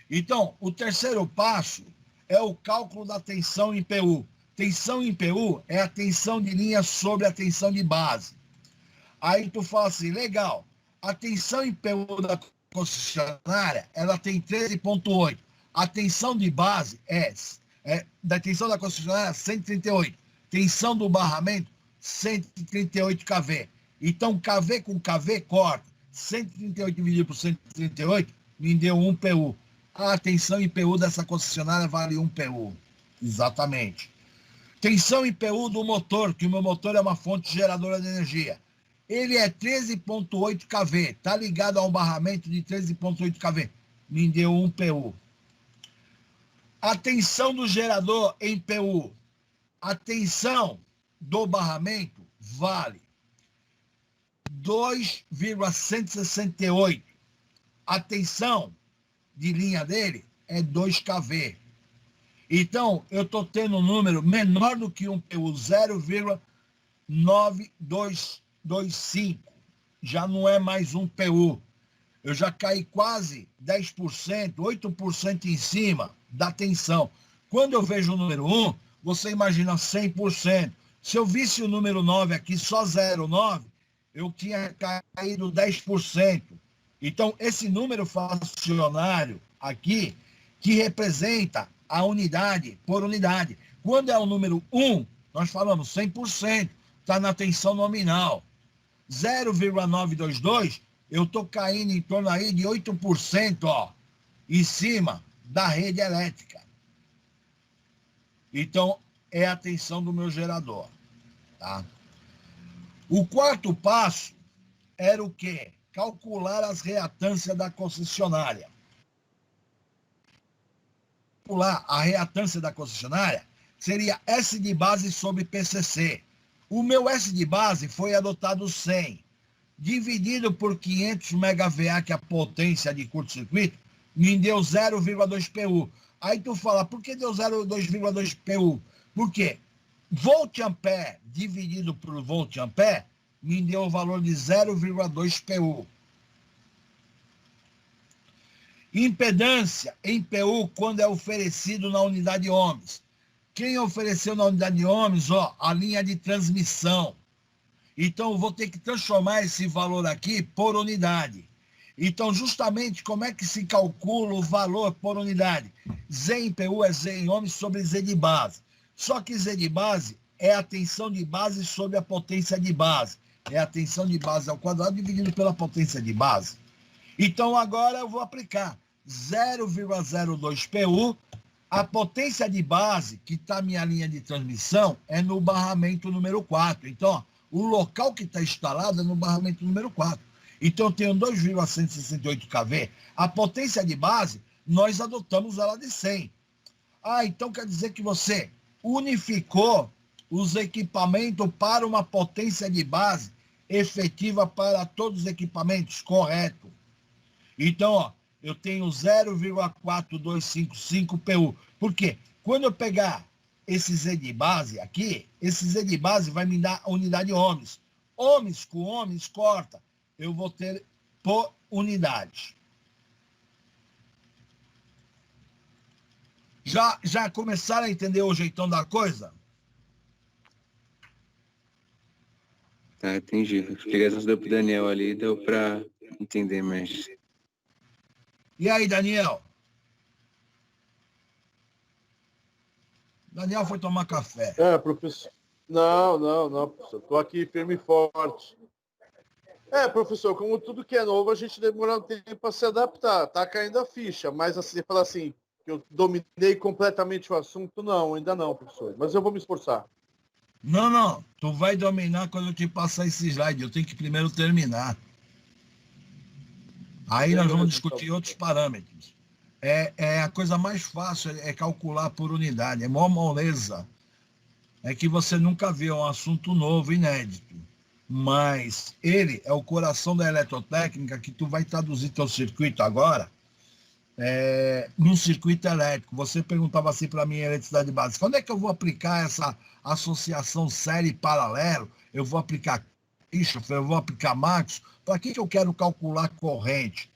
Então, o terceiro passo é o cálculo da tensão em PU. Tensão em PU é a tensão de linha sobre a tensão de base. Aí tu fala assim, legal, a tensão em PU da concessionária, ela tem 13,8. A tensão de base da tensão da concessionária, 138. Tensão do barramento, 138 kV. Então, kV com kV, corta. 138 dividido por 138, me deu 1 PU. A tensão em PU dessa concessionária vale 1 PU. Exatamente. Tensão IPU do motor, que o meu motor é uma fonte geradora de energia. Ele é 13,8 kV, está ligado a um barramento de 13,8 kV. Me deu 1 PU. A tensão do gerador em PU. A tensão do barramento vale 2,168. A tensão de linha dele é 2 kV. Então, eu estou tendo um número menor do que um PU, 0,9225. Já não é mais um PU. Eu já caí quase 10%, 8% em cima da tensão. Quando eu vejo o número 1, você imagina 100%. Se eu visse o número 9 aqui, só 0,9, eu tinha caído 10%. Então, esse número fracionário aqui, que representa a unidade por unidade. Quando é o número 1, nós falamos 100%, está na tensão nominal. 0,922, eu estou caindo em torno aí de 8%, ó, em cima da rede elétrica. Então, é a tensão do meu gerador. Tá? O quarto passo era o quê? Calcular as reatâncias da concessionária. Calcular a reatância da concessionária seria S de base sobre PCC. O meu S de base foi adotado 100. Dividido por 500 MVA, que é a potência de curto-circuito, me deu 0,2 PU. Aí tu fala, por que deu 0,2 PU? Por quê? Volt-ampere dividido por volt-ampere me deu o valor de 0,2 PU. Impedância em PU quando é oferecido na unidade ohms. Quem ofereceu na unidade ohms, ó, a linha de transmissão. Então, eu vou ter que transformar esse valor aqui por unidade. Então, justamente, como é que se calcula o valor por unidade? Z em PU é Z em ohms sobre Z de base. Só que Z de base é a tensão de base sobre a potência de base. É a tensão de base ao quadrado dividido pela potência de base. Então, agora eu vou aplicar 0,02 PU. A potência de base, que está a minha linha de transmissão, é no barramento número 4. Então, ó, o local que está instalado é no barramento número 4. Então, eu tenho 2,168 kV. A potência de base, nós adotamos ela de 100. Ah, então quer dizer que você unificou os equipamentos para uma potência de base efetiva para todos os equipamentos, correto. Então, ó, eu tenho 0,4255 PU. Por quê? Quando eu pegar esse Z de base aqui, esse Z de base vai me dar a unidade ohms. Ohms com ohms corta. Eu vou ter por unidade. Já começaram a entender o jeitão da coisa? Tá, entendi. A explicação deu pro Daniel ali, deu para entender mais. E aí, Daniel? Daniel foi tomar café. Professor. Não, professor. Estou aqui firme e forte. Professor, como tudo que é novo, a gente demora um tempo para se adaptar. Tá caindo a ficha, mas assim, falar assim, que eu dominei completamente o assunto, não, ainda não, professor. Mas eu vou me esforçar. Não. Tu vai dominar quando eu te passar esse slide. Eu tenho que primeiro terminar. Aí nós vamos discutir outros parâmetros. A coisa mais fácil é calcular por unidade. É mó moleza. É que você nunca viu, um assunto novo, inédito. Mas ele é o coração da eletrotécnica que tu vai traduzir teu circuito agora num circuito elétrico. Você perguntava assim para mim, eletricidade básica, quando é que eu vou aplicar essa associação série e paralelo? Eu vou aplicar Kirchhoff, eu vou aplicar Maxwell? Para que eu quero calcular corrente?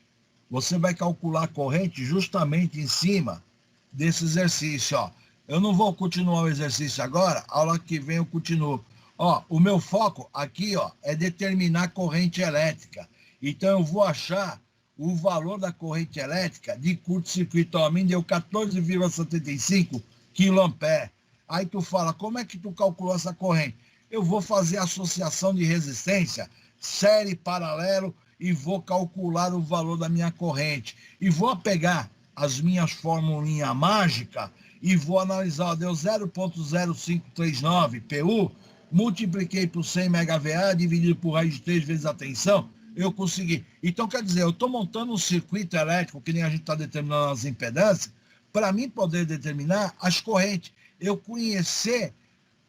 Você vai calcular a corrente justamente em cima desse exercício, ó. Eu não vou continuar o exercício agora, aula que vem eu continuo. Ó, o meu foco aqui, ó, é determinar a corrente elétrica. Então eu vou achar o valor da corrente elétrica de curto-circuito. Ó, me deu 14,75 kA. Aí tu fala, como é que tu calculou essa corrente? Eu vou fazer associação de resistência, série paralelo, e vou calcular o valor da minha corrente. E vou pegar as minhas formulinhas mágicas e vou analisar, ó, deu 0,0539 PU, multipliquei por 100 MVA, dividido por raiz de 3 vezes a tensão, eu consegui. Então, quer dizer, eu estou montando um circuito elétrico, que nem a gente está determinando as impedâncias, para mim poder determinar as correntes. Eu conhecer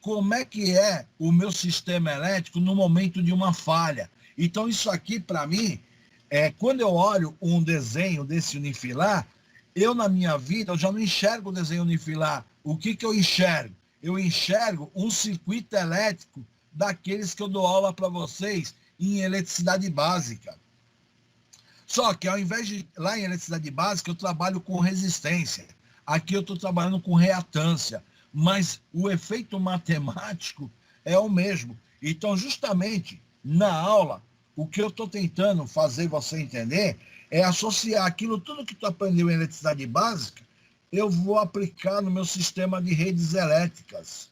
como é que é o meu sistema elétrico no momento de uma falha. Então, isso aqui, para mim, quando eu olho um desenho desse unifilar, eu, na minha vida, eu já não enxergo o desenho unifilar. O que eu enxergo? Eu enxergo um circuito elétrico daqueles que eu dou aula para vocês em eletricidade básica. Só que, ao invés de, lá em eletricidade básica, eu trabalho com resistência. Aqui eu estou trabalhando com reatância. Mas o efeito matemático é o mesmo. Então, justamente, na aula, o que eu estou tentando fazer você entender é associar aquilo tudo que tu aprendeu em eletricidade básica, eu vou aplicar no meu sistema de redes elétricas.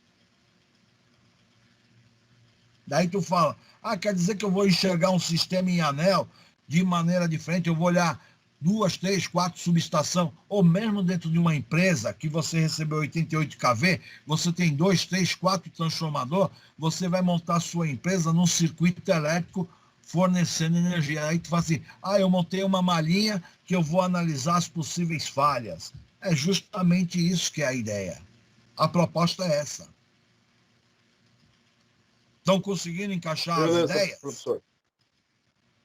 Daí tu fala, quer dizer que eu vou enxergar um sistema em anel de maneira diferente, eu vou olhar 2, 3, 4 subestação, ou mesmo dentro de uma empresa que você recebeu 88 kV, você tem 2, 3, 4 transformador, você vai montar a sua empresa num circuito elétrico fornecendo energia. Aí tu fala assim, eu montei uma malinha que eu vou analisar as possíveis falhas. É justamente isso que é a ideia. A proposta é essa. Estão conseguindo encaixar as ideias? Professor.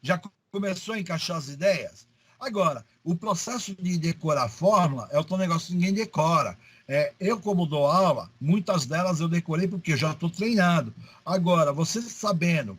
Já começou a encaixar as ideias? Agora, o processo de decorar a fórmula é outro negócio que ninguém decora. Eu, como dou aula, muitas delas eu decorei porque eu já estou treinado. Agora, você sabendo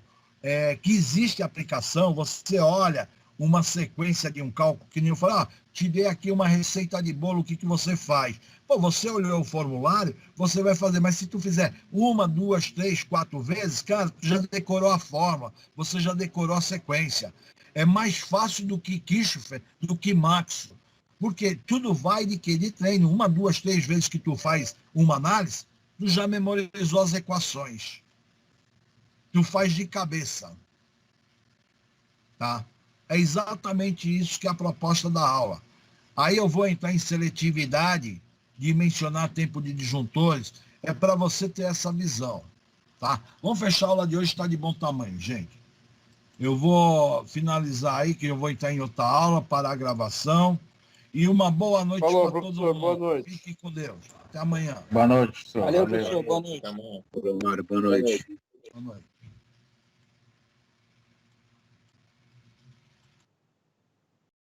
que existe aplicação, você olha uma sequência de um cálculo, que nem eu falo, te dei aqui uma receita de bolo, o que você faz? Pô, você olhou o formulário, você vai fazer, mas se tu fizer 1, 2, 3, 4 vezes, cara, tu já decorou a fórmula, você já decorou a sequência. É mais fácil do que Kirchhoff, do que Maxwell, porque tudo vai de treino. 1, 2, 3 vezes que tu faz uma análise, tu já memorizou as equações. Tu faz de cabeça. Tá? É exatamente isso que é a proposta da aula. Aí eu vou entrar em seletividade, dimensionar tempo de disjuntores, é para você ter essa visão. Tá? Vamos fechar a aula de hoje, está de bom tamanho, gente. Eu vou finalizar aí, que eu vou entrar em outra aula para a gravação. E uma boa noite para todo mundo. Boa noite. Fiquem com Deus. Até amanhã. Boa noite, professor. Valeu, professor. Boa noite. Até amanhã. Boa noite.